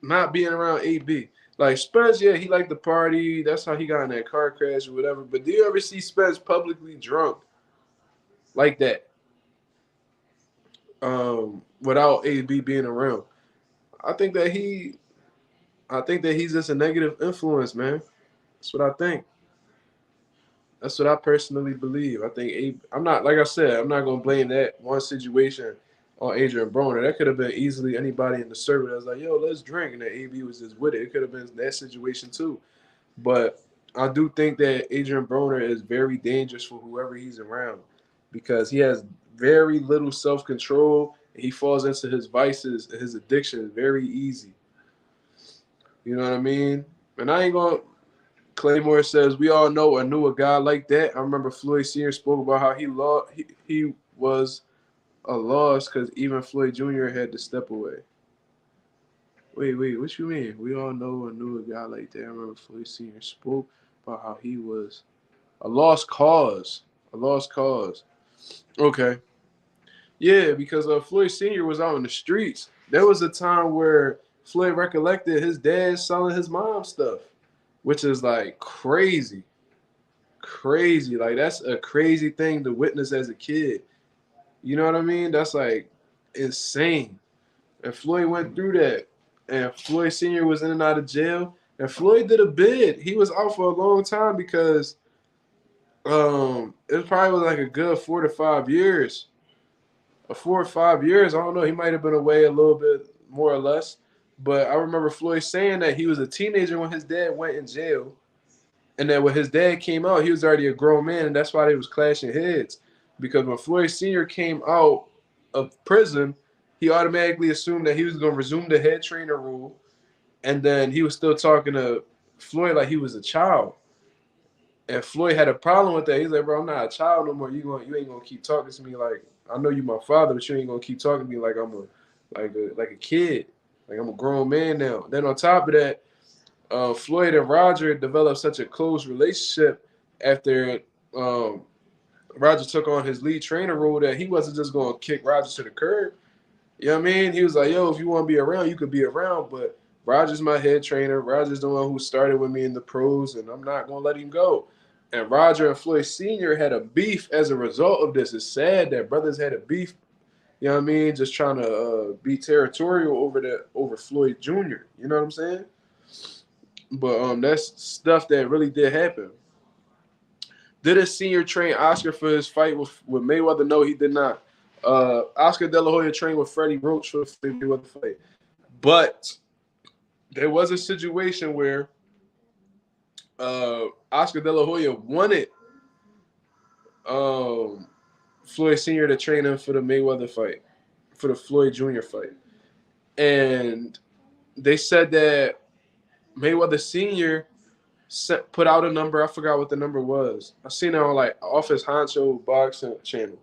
not being around AB? Like Spence, yeah, he liked the party. That's how he got in that car crash or whatever. But do you ever see Spence publicly drunk like that without AB being around? I think that he's just a negative influence, man. That's what I think. That's what I personally believe. I think I'm not, like I said, I'm not gonna blame that one situation on Adrian Broner. That could have been easily anybody in the server that was like, "Yo, let's drink," and then AB was just with it. It could have been that situation too. But I do think that Adrian Broner is very dangerous for whoever he's around because he has very little self control. He falls into his vices, his addiction very easy. You know what I mean? And I ain't gonna. Claymore says we all know or knew a guy like that. I remember Floyd Sr. spoke about how he was a loss because even Floyd Jr. had to step away. Wait, what you mean? We all know or knew a guy like that. I remember Floyd Sr. spoke about how he was a lost cause. A lost cause. Okay. Yeah, because Floyd Sr. was out in the streets. There was a time where Floyd recollected his dad selling his mom stuff, which is like crazy. Crazy. Like that's a crazy thing to witness as a kid. You know what I mean? That's like insane. And Floyd went through that. And Floyd Sr. was in and out of jail. And Floyd did a bid. He was out for a long time because it probably was like a good 4 to 5 years. 4 or 5 years. I don't know. He might have been away a little bit more or less. But I remember Floyd saying that he was a teenager when his dad went in jail. And that when his dad came out, he was already a grown man. And that's why they was clashing heads. Because when Floyd Sr. came out of prison, he automatically assumed that he was going to resume the head trainer rule. And then he was still talking to Floyd like he was a child. And Floyd had a problem with that. He's like, bro, I'm not a child no more. You ain't gonna keep talking to me like I know you my father, but you ain't gonna keep talking to me like I'm a kid. Like I'm a grown man now. Then on top of that, Floyd and Roger developed such a close relationship after Roger took on his lead trainer role that he wasn't just gonna kick Roger to the curb. You know what I mean? He was like, yo, if you want to be around, you could be around, but Roger's my head trainer. Roger's the one who started with me in the pros, and I'm not going to let him go. And Roger and Floyd Sr. had a beef as a result of this. It's sad that brothers had a beef, you know what I mean, just trying to be territorial over Floyd Jr., you know what I'm saying? But that's stuff that really did happen. Did a senior train Oscar for his fight with Mayweather? No, he did not. Oscar De La Hoya trained with Freddie Roach for the Mayweather fight. But there was a situation where Oscar De La Hoya wanted Floyd Sr. to train him for the Mayweather fight, for the Floyd Jr. fight. And they said that Mayweather Sr. put out a number. I forgot what the number was. I seen it on like Office Honcho Boxing channel.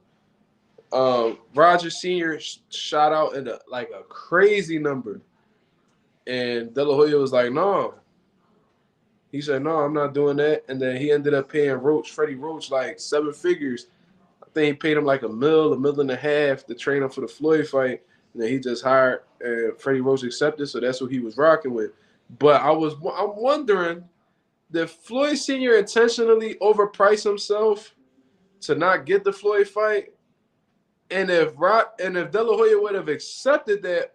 Roger Sr. shot out at a crazy number. And De La Hoya was like, no. He said, no, I'm not doing that. And then he ended up paying Freddie Roach, like 7 figures. I think he paid him like $1 million and a half to train him for the Floyd fight. And then he just hired, and Freddie Roach accepted, so that's what he was rocking with. But I'm wondering, did Floyd Sr. intentionally overprice himself to not get the Floyd fight? And if De La Hoya would have accepted that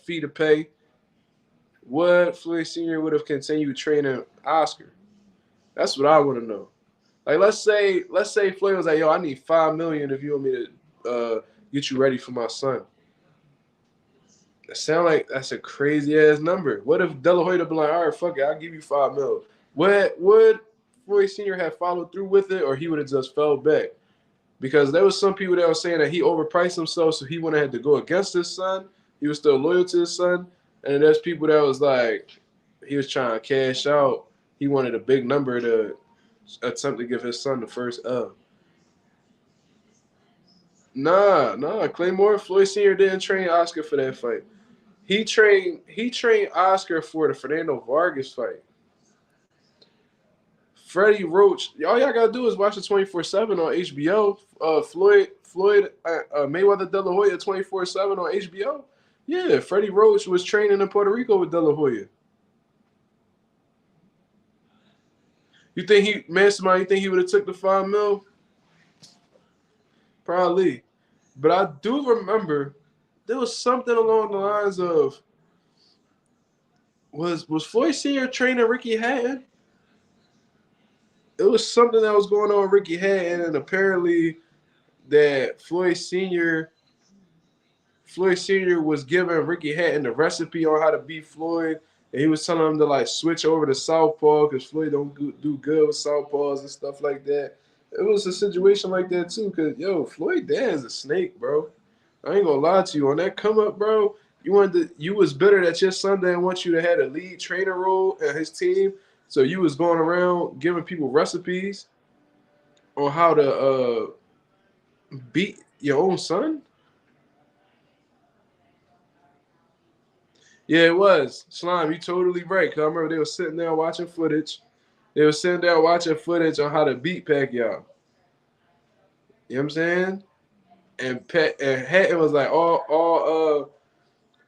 fee to pay, would Floyd Sr. would have continued training Oscar? That's what I want to know. Like let's say Floyd was like, yo, I need $5 million if you want me to get you ready for my son. It sounds like that's a crazy ass number. What if De La Hoya would be like, all right, fuck it, I'll give you $5 million. Would Floyd Sr. have followed through with it, or he would have just fell back? Because there was some people that were saying that he overpriced himself, so he wouldn't have to go against his son. He was still loyal to his son. And there's people that was like, he was trying to cash out. He wanted a big number to attempt to give his son the first L. Nah. Claymore, Floyd Sr. didn't train Oscar for that fight. He trained Oscar for the Fernando Vargas fight. Freddie Roach, all y'all gotta do is watch it 24/7 on HBO. Floyd Mayweather De La Hoya 24/7 on HBO. Yeah, Freddie Roach was training in Puerto Rico with De La Hoya. You think he would have took the $5 million? Probably. But I do remember there was something along the lines of was Floyd Sr. training Ricky Hatton? It was something that was going on with Ricky Hatton, and apparently that Floyd Sr. was giving Ricky Hatton the recipe on how to beat Floyd, and he was telling him to like switch over to southpaw because Floyd don't do good with southpaws and stuff like that. It was a situation like that too, because Floyd dad is a snake, bro. I ain't gonna lie to you. On that come up, bro, you was bitter that your son didn't want you to have a lead trainer role at his team, so you was going around giving people recipes on how to beat your own son. Yeah, it was. Slime, you totally right. Because I remember they were sitting there watching footage. They were sitting there watching footage on how to beat Pacquiao. You know what I'm saying? And Hatton was like, all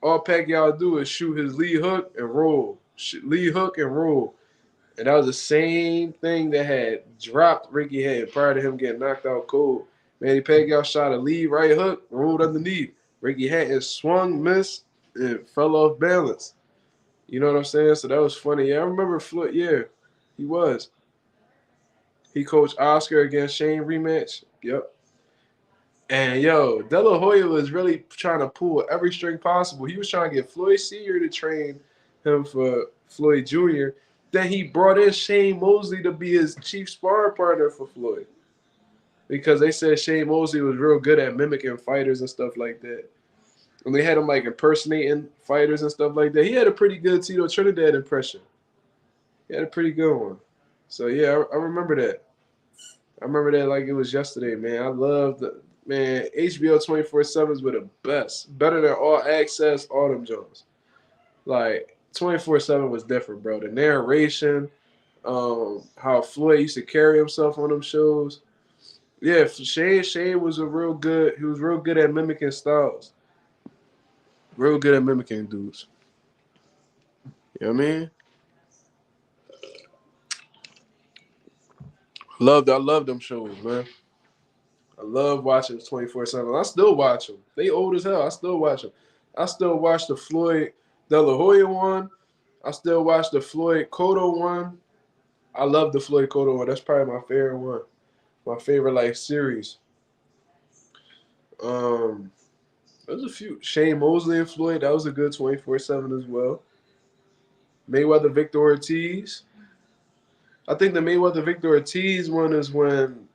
Pacquiao do is shoot his lead hook and roll. Lead hook and roll. And that was the same thing that had dropped Ricky Hatton prior to him getting knocked out cold. Manny Pacquiao shot a lead right hook, rolled underneath. Ricky Hatton swung, missed, and fell off balance. You know what I'm saying? So that was funny. Yeah, I remember Floyd. Yeah, he was. He coached Oscar against Shane rematch. Yep. And De La Hoya was really trying to pull every string possible. He was trying to get Floyd Sr. to train him for Floyd Jr. Then he brought in Shane Mosley to be his chief sparring partner for Floyd. Because they said Shane Mosley was real good at mimicking fighters and stuff like that. And they had him like impersonating fighters and stuff like that. He had a pretty good Tito Trinidad impression. He had a pretty good one. So yeah, I remember that. I remember that like it was yesterday, man. I love HBO 24/7s were the best. Better than All Access, all them Jones. Like 24/7 was different, bro. The narration, how Floyd used to carry himself on them shows. Yeah, Shane was real good at mimicking styles. Real good at mimicking dudes. You know what I mean? I love them shows, man. I love watching 24/7. I still watch them. They old as hell. I still watch them. I still watch the Floyd De La Hoya one. I still watch the Floyd Cotto one. I love the Floyd Cotto one. That's probably my favorite one. My favorite like series. There's a few. Shane Mosley and Floyd. That was a good 24/7 as well. Mayweather Victor Ortiz. I think the Mayweather Victor Ortiz one is when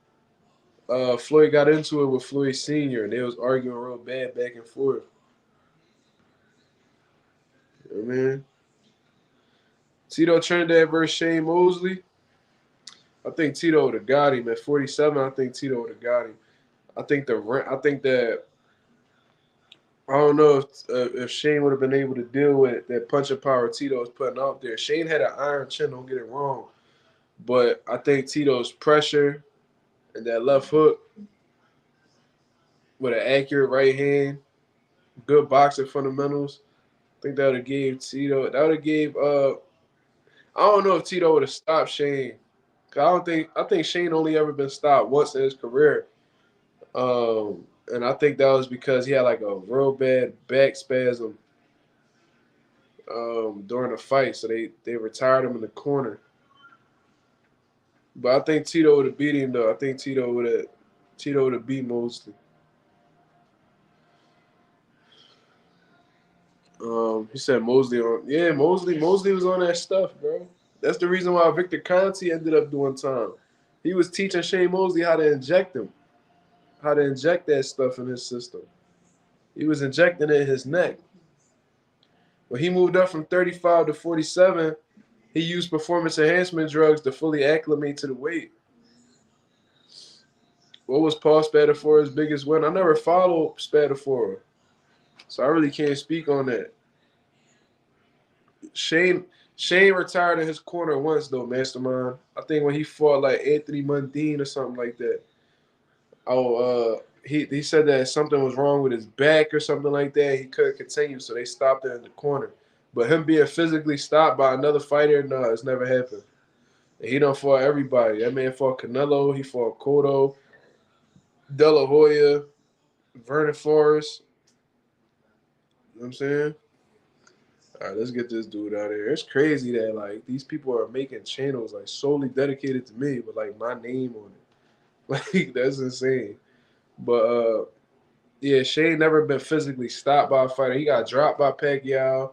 Floyd got into it with Floyd Sr. and they was arguing real bad back and forth. You know what I mean? Tito Trinidad versus Shane Mosley. I think Tito would have got him at 47. I think Tito would have got him. I don't know if Shane would have been able to deal with that punching power Tito was putting out there. Shane had an iron chin, don't get it wrong. But I think Tito's pressure and that left hook with an accurate right hand, good boxing fundamentals, I think that would have gave Tito. That would have gave. I don't know if Tito would have stopped Shane. I think Shane only ever been stopped once in his career. And I think that was because he had like a real bad back spasm during the fight, so they retired him in the corner. But I think Tito would have beat him though. I think Tito would have beat Mosley. He said Mosley on. Yeah, Mosley was on that stuff, bro. That's the reason why Victor Conte ended up doing time. He was teaching Shane Mosley how to inject that stuff in his system. He was injecting it in his neck. When he moved up from 35 to 47, he used performance enhancement drugs to fully acclimate to the weight. What was Paul Spadafori's biggest win? I never followed Spadafora, so I really can't speak on that. Shane retired in his corner once though, Mastermind. I think when he fought like Anthony Mundine or something like that. He said that something was wrong with his back or something like that. He couldn't continue, so they stopped him in the corner. But him being physically stopped by another fighter, no, it's never happened. And he done fought everybody. That man fought Canelo. He fought Cotto, De La Hoya, Vernon Forrest. know what I'm saying? All right, let's get this dude out of here. It's crazy that like these people are making channels like solely dedicated to me, but like my name on it. Like that's insane. But yeah, Shane never been physically stopped by a fighter. He got dropped by Pacquiao.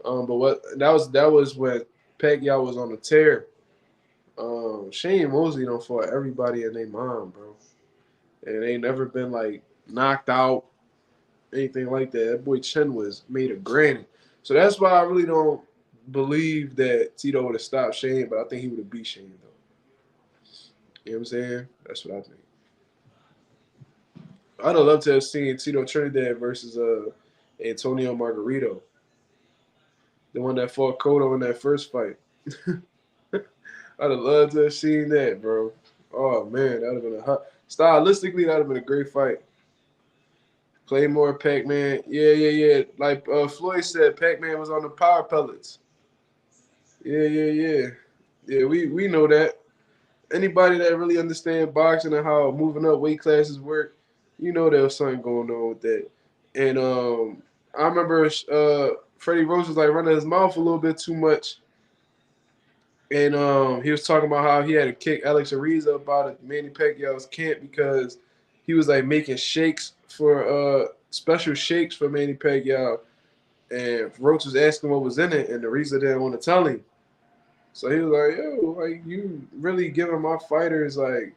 But what that was when Pacquiao was on the tear. Shane Mosley don't fought everybody and their mom, bro. And they never been like knocked out, anything like that. That boy Chen was made of granite. So that's why I really don't believe that Tito would have stopped Shane, but I think he would have beat Shane though. You know what I'm saying? That's what I think. I'd have loved to have seen Tito Trinidad versus Antonio Margarito, the one that fought Cotto in that first fight. I'd have loved to have seen that, bro. Oh man, that'd have been a hot. Stylistically, that'd have been a great fight. Claymore, Pac-Man, yeah. Like Floyd said, Pac-Man was on the power pellets. Yeah. We know that. Anybody that really understands boxing and how moving up weight classes work, you know there was something going on with that. And I remember Freddie Rose was like running his mouth a little bit too much. And he was talking about how he had to kick Alex Ariza about at Manny Pacquiao's camp because he was like making shakes for special shakes for Manny Pacquiao. And Roach was asking what was in it, and Ariza didn't want to tell him. So he was like, yo, like you really giving my fighters like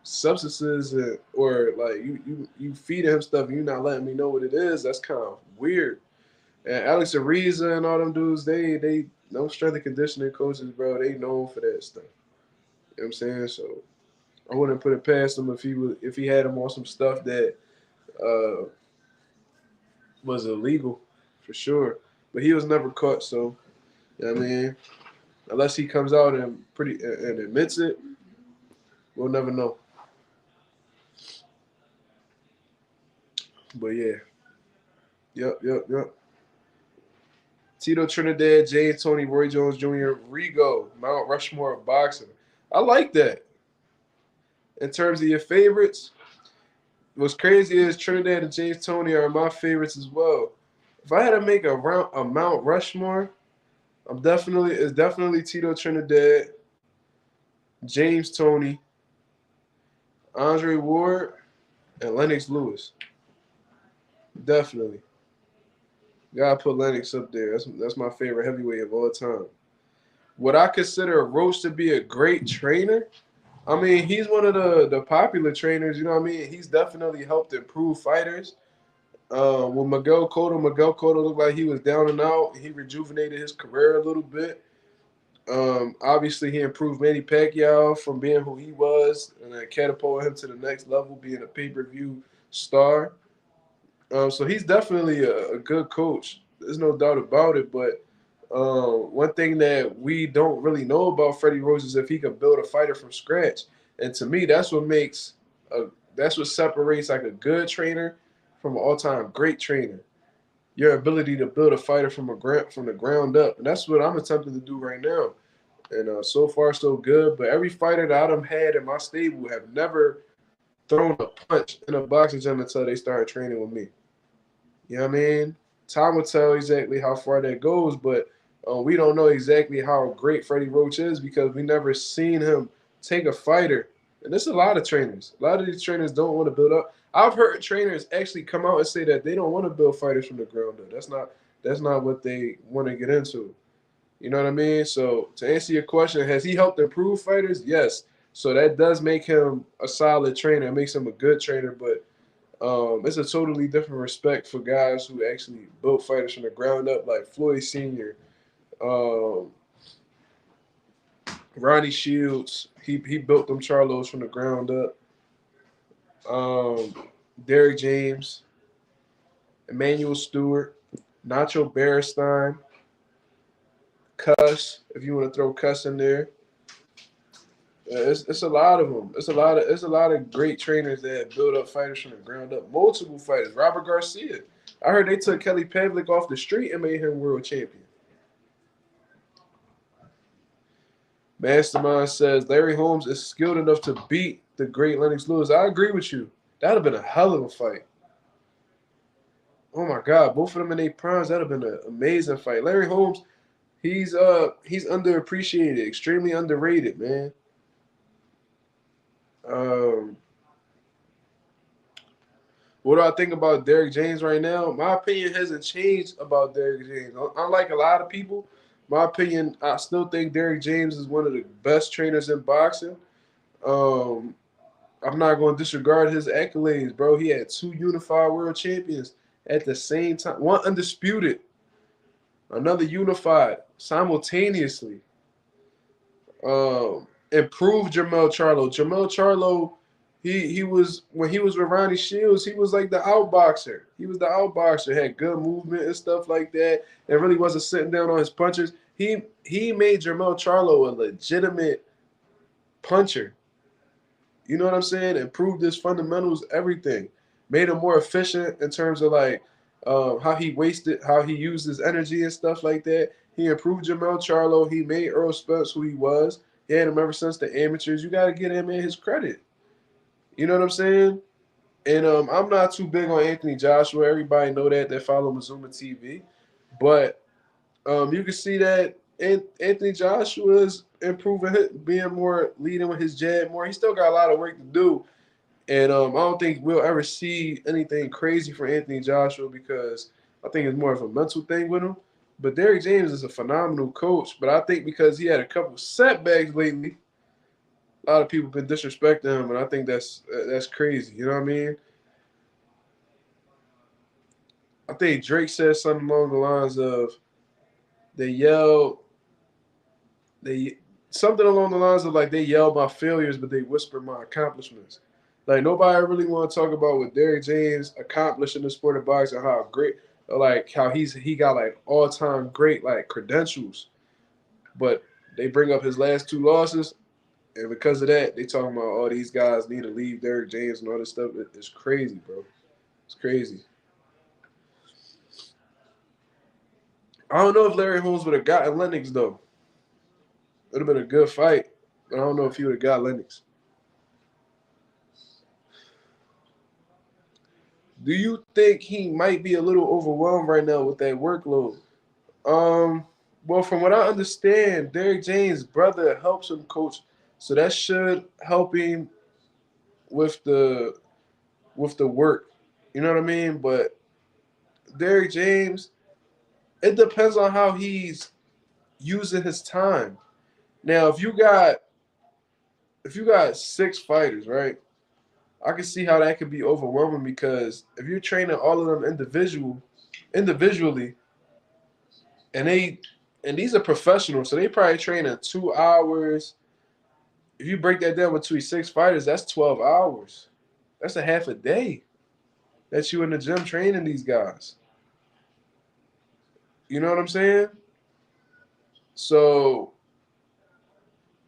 substances or like you feeding him stuff and you not letting me know what it is. That's kind of weird. And Alex Ariza and all them dudes, they no strength and conditioning coaches, bro. They known for that stuff. You know what I'm saying? So I wouldn't put it past him if he had him on some stuff that was illegal for sure. But he was never caught, so you know what I mean? Unless he comes out and admits it, we'll never know. But yeah. Yep. Tito Trinidad, James Tony, Roy Jones Jr., Rigo, Mount Rushmore of boxing. I like that. In terms of your favorites, what's crazy is Trinidad and James Tony are my favorites as well. If I had to make a Mount Rushmore, it's definitely Tito Trinidad, James Tony, Andre Ward, and Lennox Lewis. Definitely. Gotta put Lennox up there. That's my favorite heavyweight of all time. Would I consider Roach to be a great trainer? I mean, he's one of the popular trainers, you know what I mean? He's definitely helped improve fighters. With Miguel Cotto looked like he was down and out. He rejuvenated his career a little bit. Obviously, he improved Manny Pacquiao from being who he was and then catapulted him to the next level, being a pay-per-view star. So he's definitely a good coach. There's no doubt about it. But one thing that we don't really know about Freddie Rose is if he could build a fighter from scratch. And to me, that's what separates like a good trainer from an all-time great trainer. Your ability to build a fighter from the ground up. And that's what I'm attempting to do right now. And so far, so good. But every fighter that I've had in my stable have never thrown a punch in a boxing gym until they started training with me. You know what I mean? Time will tell exactly how far that goes, but we don't know exactly how great Freddie Roach is because we never seen him take a fighter. And there's a lot of trainers. A lot of these trainers don't want to build up. I've heard trainers actually come out and say that they don't want to build fighters from the ground up. That's not what they want to get into. You know what I mean? So to answer your question, has he helped improve fighters? Yes. So that does make him a solid trainer. It makes him a good trainer, but it's a totally different respect for guys who actually built fighters from the ground up, like Floyd Sr., Ronnie Shields. He built them Charlos from the ground up. Derek James, Emmanuel Stewart, Nacho Beristain, Cuss, if you want to throw Cuss in there. It's a lot of them. It's a lot of great trainers that build up fighters from the ground up. Multiple fighters. Robert Garcia. I heard they took Kelly Pavlik off the street and made him world champion. Mastermind says Larry Holmes is skilled enough to beat the great Lennox Lewis. I agree with you. That would have been a hell of a fight. Oh my God, both of them in their primes, that'd have been an amazing fight. Larry Holmes, he's underappreciated, extremely underrated, man. Um, what do I think about Derrick James right now? My opinion hasn't changed about Derrick James. Unlike a lot of people, my opinion, I still think Derrick James is one of the best trainers in boxing. Um, I'm not going to disregard his accolades, bro. He had 2 unified world champions at the same time, one undisputed, another unified simultaneously. Improved Jermell Charlo. Jermell Charlo, he was when he was with Ronnie Shields, he was like the outboxer. He was the outboxer, had good movement and stuff like that, and really wasn't sitting down on his punches. He made Jermell Charlo a legitimate puncher. You know what I'm saying? Improved his fundamentals, everything. Made him more efficient in terms of like how he used his energy and stuff like that. He improved Jermell Charlo. He made Earl Spence who he was. He had him ever since the amateurs. You got to get him in his credit. You know what I'm saying? And I'm not too big on Anthony Joshua. Everybody know that follow Mazuma TV. But you can see that Anthony Joshua is improving, being more leading with his jab more. He still got a lot of work to do. And I don't think we'll ever see anything crazy for Anthony Joshua because I think it's more of a mental thing with him. But Derrick James is a phenomenal coach. But I think because he had a couple setbacks lately, a lot of people been disrespecting him, and I think that's crazy. You know what I mean? I think Drake said something along the lines of they yell, they something along the lines of like they yell my failures, but they whisper my accomplishments. Like nobody really want to talk about what Derrick James accomplished in the sport of boxing, how great, like how he got like all time great like credentials, but they bring up his last 2 losses, and because of that, they talking about all these guys need to leave Derrick James and all this stuff. It's crazy, bro. It's crazy. I don't know if Larry Holmes would have gotten Lennox though. It would have been a good fight, but I don't know if he would have got Lennox. Do you think he might be a little overwhelmed right now with that workload? Well, from what I understand, Derrick James' brother helps him coach, so that should help him with the work. You know what I mean? But Derrick James, it depends on how he's using his time. Now, if you got 6 fighters, right? I can see how that could be overwhelming because if you're training all of them individually, and these are professionals, so they probably train in 2 hours. If you break that down between 6 fighters, that's 12 hours. That's a half a day that you in the gym training these guys. You know what I'm saying? So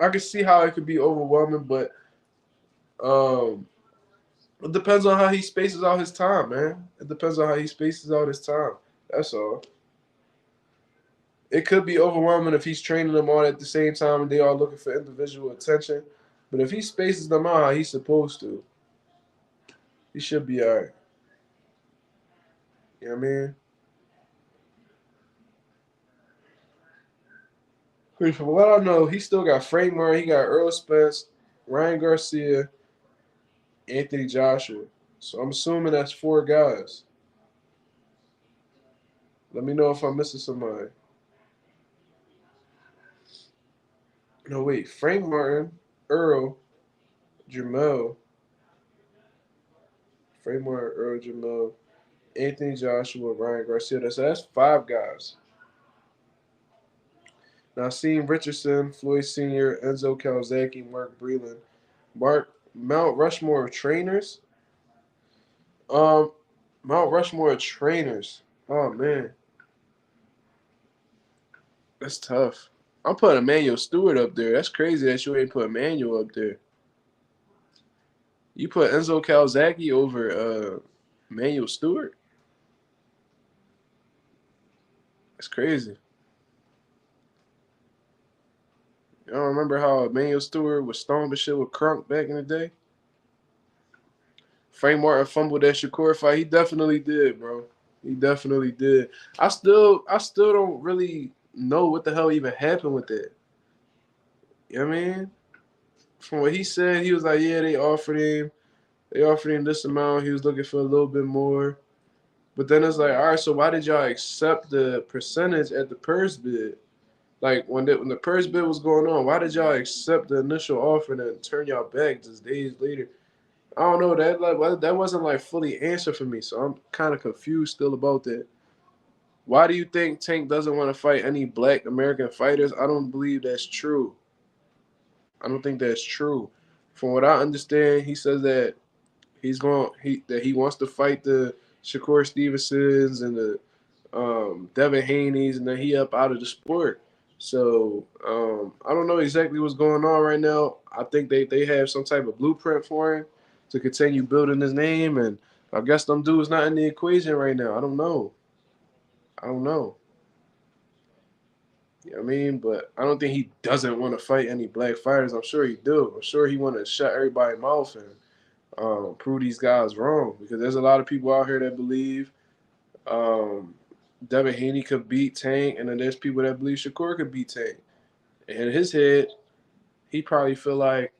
I can see how it could be overwhelming, but it depends on how he spaces out his time, man. It depends on how he spaces out his time. That's all. It could be overwhelming if he's training them all at the same time and they all looking for individual attention. But if he spaces them out how he's supposed to, he should be all right. You know what I mean? From what I know, he still got Frank Murray, he got Earl Spence, Ryan Garcia, Anthony Joshua. So I'm assuming that's 4 guys. Let me know if I'm missing somebody. No, wait. Frank Martin, Earl, Jamel, Frank Martin, Earl, Jamel, Anthony Joshua, Ryan Garcia. So that's 5 guys. Nassim Richardson, Floyd Sr., Enzo Calzaghe, Mark Breland. Mount Rushmore of trainers. Mount Rushmore of trainers. Oh man, that's tough. I'm putting Emmanuel Stewart up there. That's crazy that you ain't put Emmanuel up there. You put Enzo Calzaghe over Emmanuel Stewart. That's crazy. I don't remember how Emmanuel Stewart was stomping shit with Crunk back in the day. Frank Martin fumbled that Shakur fight. He definitely did, bro. He definitely did. I still don't really know what the hell even happened with that. You know what I mean? From what he said, he was like, yeah, they offered him this amount. He was looking for a little bit more. But then it's like, all right, so why did y'all accept the percentage at the purse bid? Like when the purse bid was going on, why did y'all accept the initial offer and then turn y'all back just days later? I don't know, that wasn't like fully answered for me, so I'm kind of confused still about that. Why do you think Tank doesn't want to fight any black American fighters? I don't believe that's true. I don't think that's true. From what I understand, he says that he wants to fight the Shakur Stevensons and the Devin Haney's, and then he up out of the sport. So I don't know exactly what's going on right now. I think they have some type of blueprint for him to continue building his name, and I guess them dudes not in the equation right now. I don't know. I don't know. You know what I mean? But I don't think he doesn't want to fight any black fighters. I'm sure he do. I'm sure he want to shut everybody mouth and prove these guys wrong, because there's a lot of people out here that believe um, Devin Haney could beat Tank, and then there's people that believe Shakur could beat Tank. And in his head, he probably feel like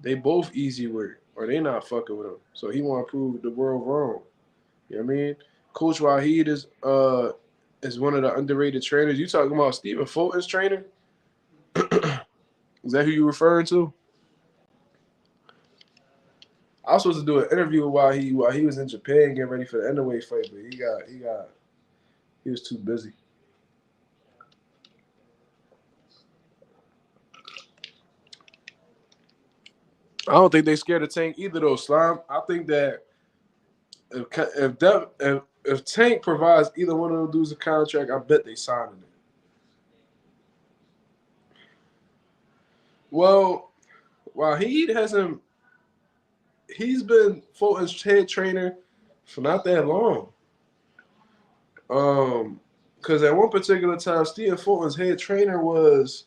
they both easy work or they not fucking with him. So he want to prove the world wrong. You know what I mean? Coach Wahid is one of the underrated trainers. You talking about Stephen Fulton's trainer? Is that who you referring to? I was supposed to do an interview while he was in Japan getting ready for the Inoue fight, but he was too busy. I don't think they scared of Tank either, though, Slime. I think that if Tank provides either one of them dudes a contract, I bet they signing it. Well, while he hasn't, he's been Fulton's head trainer for not that long. Because at one particular time, Stephen Fulton's head trainer was,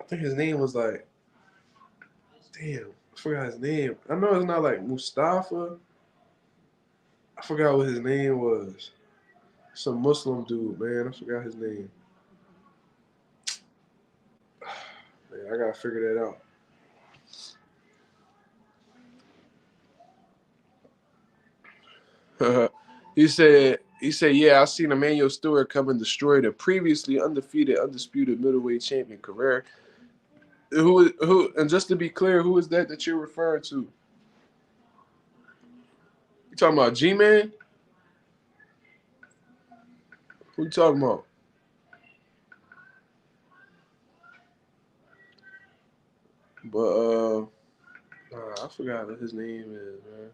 I think his name was like, damn, I forgot his name. I know it's not like Mustafa. I forgot what his name was. Some Muslim dude, man. I forgot his name. Man, I gotta figure that out. he said, yeah, I seen Emmanuel Stewart come and destroy the previously undisputed middleweight champion career. Who? And just to be clear, who is that you're referring to? You talking about G-Man? Who you talking about? But I forgot what his name is, man.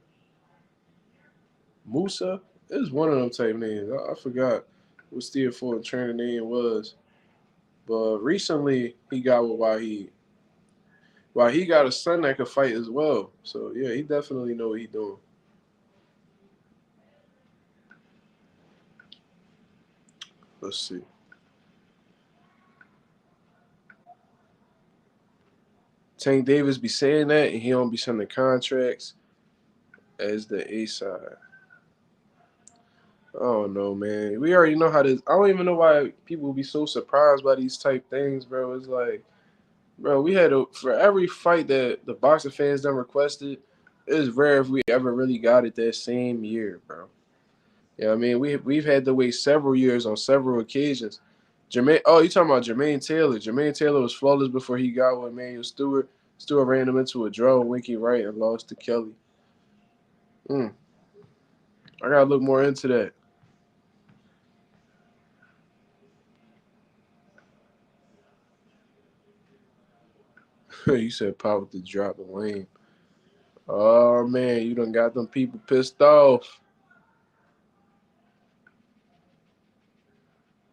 Musa? It was one of them type names. I forgot what Steve Fulton trainer name was. But recently he got with Wahid. Wahid got a son that could fight as well. So yeah, he definitely know what he doing. Let's see. Tank Davis be saying that, and he don't be sending contracts as the A side. I don't know, man. We already know how this. I don't even know why people be so surprised by these type things, bro. It's like, bro, for every fight that the boxing fans done requested, it's rare if we ever really got it that same year, bro. Yeah, I mean, we've had to wait several years on several occasions. You talking about Jermaine Taylor? Jermaine Taylor was flawless before he got with Emmanuel Stewart. Stewart ran him into a draw with Winky Wright and lost to Kelly. I gotta look more into that. You said pop with the drop of lane. Oh man, you done got them people pissed off.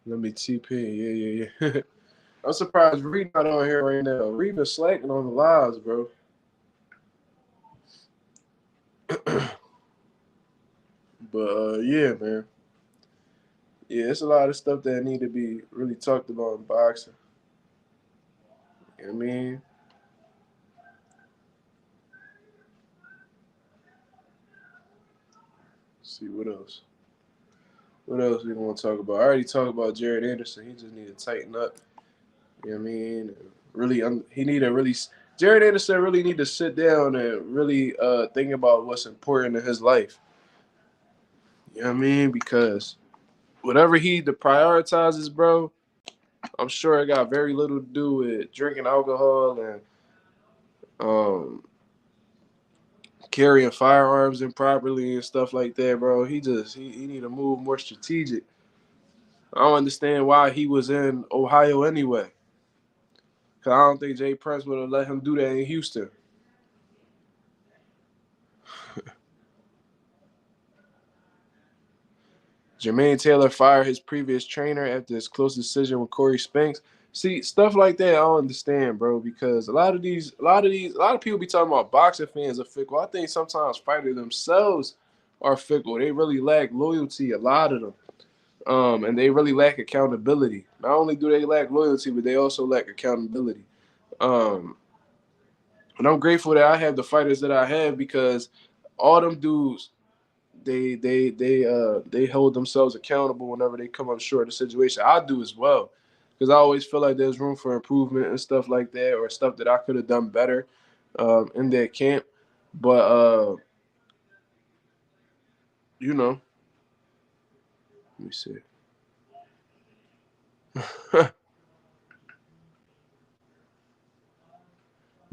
Let me TP. Yeah. I'm surprised Reed not on here right now. Reed been slacking on the lives, bro. But yeah, man. Yeah, it's a lot of stuff that need to be really talked about in boxing. You know what I mean? see what else. What else we want to talk about? I already talked about Jared Anderson. He just need to tighten up. You know what I mean? Really, he need to really. Jared Anderson really need to sit down and really think about what's important in his life. You know what I mean? Because whatever he prioritizes, bro, I'm sure it got very little to do with drinking alcohol and um, carrying firearms improperly and stuff like that, bro. He need to move more strategic. I don't understand why he was in Ohio anyway. Cause I don't think Jay Prince would have let him do that in Houston. Jermaine Taylor fired his previous trainer after his close decision with Corey Spinks. See, stuff like that I don't understand, bro, because a lot of people be talking about boxing fans are fickle. I think sometimes fighters themselves are fickle. They really lack loyalty, a lot of them. And they really lack accountability. Not only do they lack loyalty, but they also lack accountability. And I'm grateful that I have the fighters that I have because all them dudes, they hold themselves accountable whenever they come up short of a situation. I do as well, because I always feel like there's room for improvement and stuff like that, or stuff that I could have done better in that camp. But you know, let me see.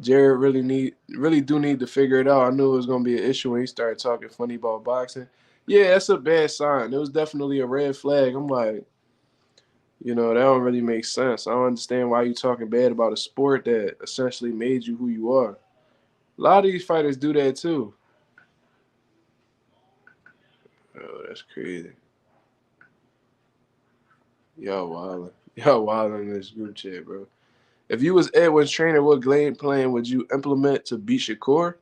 Jared really do need to figure it out. I knew it was gonna be an issue when he started talking funny about boxing. Yeah, that's a bad sign. It was definitely a red flag. I'm like, that don't really make sense. I don't understand why you talking bad about a sport that essentially made you who you are. A lot of these fighters do that too. Oh, that's crazy. Y'all wildin' in this group chat, bro. If you was Edwin's trainer, what game plan would you implement to beat Shakur?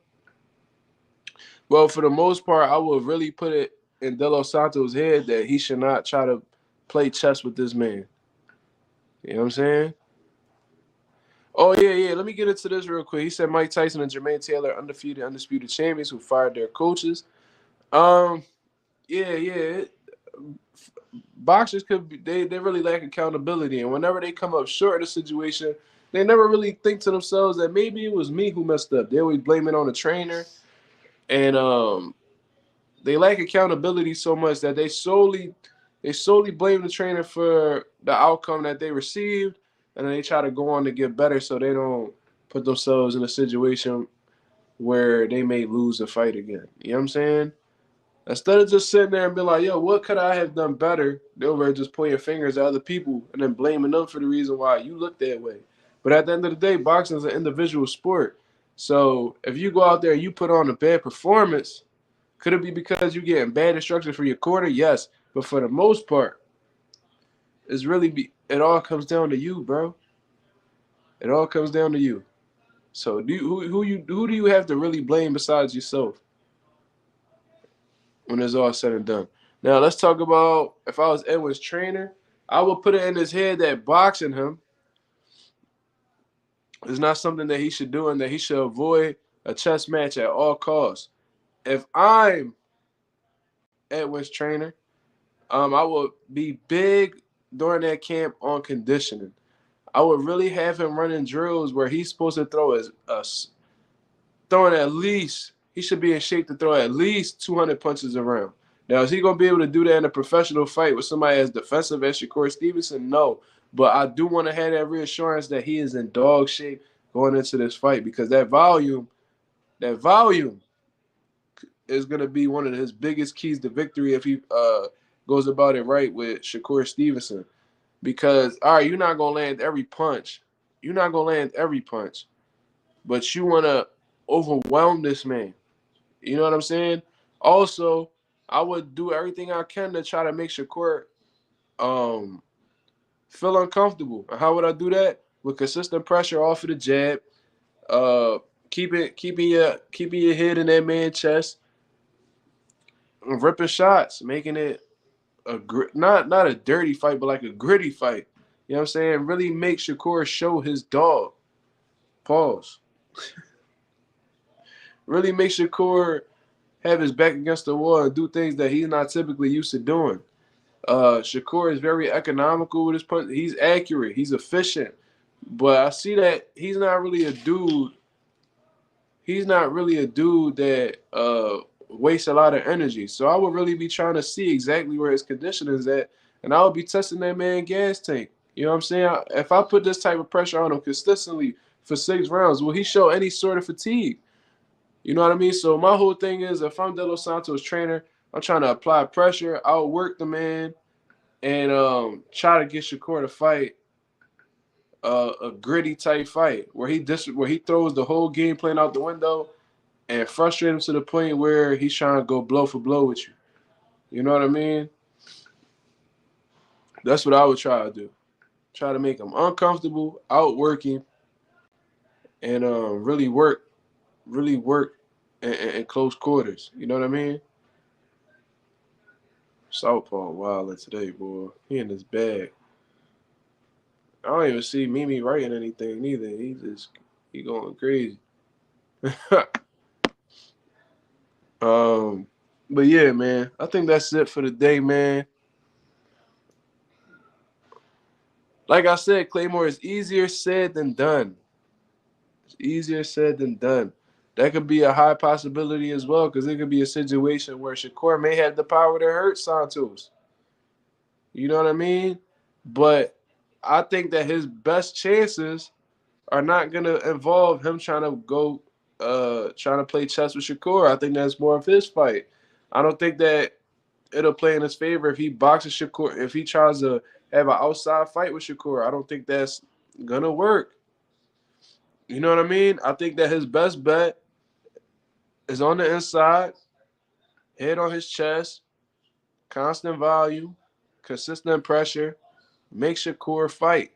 Well, for the most part, I would really put it in De Los Santos' head that he should not try to play chess with this man. You know what I'm saying? Oh, yeah. Let me get into this real quick. He said Mike Tyson and Jermaine Taylor, undisputed champions who fired their coaches. Yeah. Boxers they really lack accountability, and whenever they come up short of the situation, they never really think to themselves that maybe it was me who messed up. They always blame it on the trainer, and they lack accountability so much that they solely blame the trainer for the outcome that they received, and then they try to go on to get better so they don't put themselves in a situation where they may lose the fight again. You know what I'm saying? Instead of just sitting there and being like, yo, what could I have done better? They'll really just pointing fingers at other people and then blaming them for the reason why you look that way. But at the end of the day, boxing is an individual sport. So if you go out there and you put on a bad performance, could it be because you're getting bad instructions for your corner? Yes. But for the most part, it all comes down to you, bro. It all comes down to you. So who do you have to really blame besides yourself when it's all said and done? Now let's talk about if I was Edwin's trainer, I would put it in his head that boxing him is not something that he should do and that he should avoid a chess match at all costs. If I'm Edwin's trainer, I would be big during that camp on conditioning. I would really have him running drills where he's supposed to he should be in shape to throw at least 200 punches around. Now, is he going to be able to do that in a professional fight with somebody as defensive as Shakur Stevenson? No. But I do want to have that reassurance that he is in dog shape going into this fight, because that volume is going to be one of his biggest keys to victory if he goes about it right with Shakur Stevenson. Because, all right, you're not going to land every punch. But you want to overwhelm this man. You know what I'm saying? Also, I would do everything I can to try to make Shakur feel uncomfortable. And how would I do that? With consistent pressure off of the jab, keeping your head in that man's chest, and ripping shots, making it not a dirty fight, but like a gritty fight. You know what I'm saying? Really make Shakur show his dog. Pause. Really make Shakur have his back against the wall and do things that he's not typically used to doing. Shakur is very economical with his punch. He's accurate. He's efficient. But I see that he's not really a dude. He's not really a dude that wastes a lot of energy. So I would really be trying to see exactly where his condition is at, and I would be testing that man gas tank. You know what I'm saying? If I put this type of pressure on him consistently for 6 rounds, will he show any sort of fatigue? You know what I mean? So my whole thing is, if I'm De Los Santos' trainer, I'm trying to apply pressure, outwork the man, and try to get Shakur to fight a gritty type fight where he throws the whole game plan out the window and frustrate him to the point where he's trying to go blow for blow with you. You know what I mean? That's what I would try to do. Try to make him uncomfortable, outwork him, and really work in close quarters. You know what I mean? Southpaw wilding today, boy. He in his bag. I don't even see Mimi writing anything neither. He going crazy. But yeah, man. I think that's it for the day, man. Like I said, Claymore is easier said than done. It's easier said than done. That could be a high possibility as well, because it could be a situation where Shakur may have the power to hurt Santos. You know what I mean? But I think that his best chances are not going to involve him trying to play chess with Shakur. I think that's more of his fight. I don't think that it'll play in his favor if he boxes Shakur, if he tries to have an outside fight with Shakur. I don't think that's going to work. You know what I mean? I think that his best bet is on the inside, head on his chest, constant volume, consistent pressure, make Shakur fight.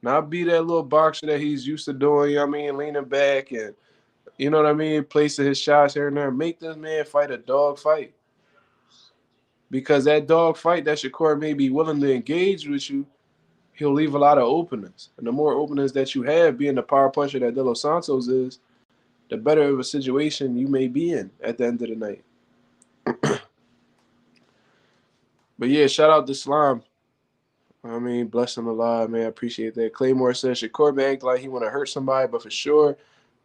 Not be that little boxer that he's used to doing, you know what I mean, leaning back and, you know what I mean, placing his shots here and there. Make this man fight a dog fight. Because that dog fight that Shakur may be willing to engage with you, he'll leave a lot of openings. And the more openings that you have, being the power puncher that De Los Santos is, the better of a situation you may be in at the end of the night. But yeah, shout out to Slime. I mean, bless him alive, man. I appreciate that. Claymore says Shakur may act like he want to hurt somebody, but for sure,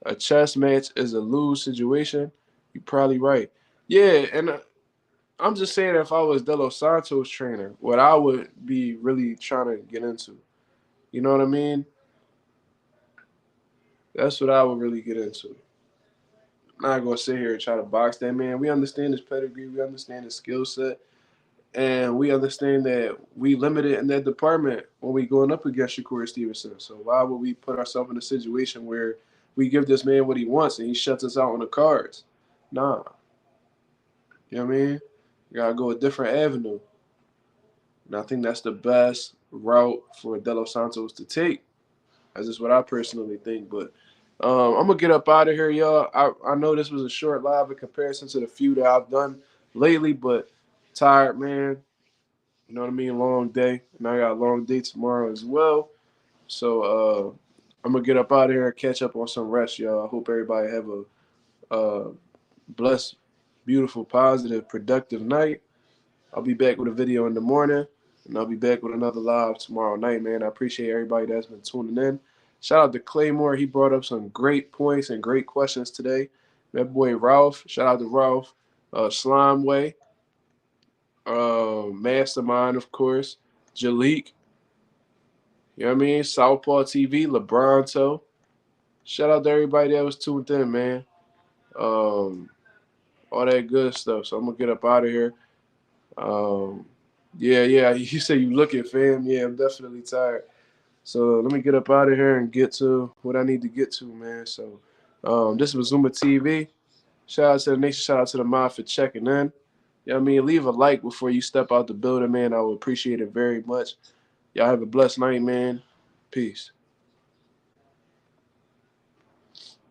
a chess match is a lose situation. You're probably right. Yeah, and I'm just saying, if I was De Los Santos' trainer, what I would be really trying to get into. You know what I mean? That's what I would really get into. I'm not going to sit here and try to box that man. We understand his pedigree. We understand his skill set. And we understand that we limited in that department when we going up against Shakur Stevenson. So why would we put ourselves in a situation where we give this man what he wants and he shuts us out on the cards? Nah. You know what I mean? You got to go a different avenue. And I think that's the best route for De Los Santos to take. That's just what I personally think. But I'm going to get up out of here, y'all. I know this was a short live in comparison to the few that I've done lately, but tired, man. You know what I mean? Long day. And I got a long day tomorrow as well. So I'm going to get up out of here and catch up on some rest, y'all. I hope everybody have a blessed, beautiful, positive, productive night. I'll be back with a video in the morning, and I'll be back with another live tomorrow night, man. I appreciate everybody that's been tuning in. Shout out to Claymore. He brought up some great points and great questions today. That boy Ralph. Shout out to Ralph. Slimeway. Mastermind, of course. Jalik. You know what I mean? Southpaw TV. LeBronto. Shout out to everybody that was tuned in, man. All that good stuff. So I'm going to get up out of here. Yeah. You say you looking, fam. Yeah, I'm definitely tired. So let me get up out of here and get to what I need to get to, man. So this was Zuma TV. Shout out to the nation. Shout out to the mob for checking in. You know what I mean? Leave a like before you step out the building, man. I would appreciate it very much. Y'all have a blessed night, man. Peace.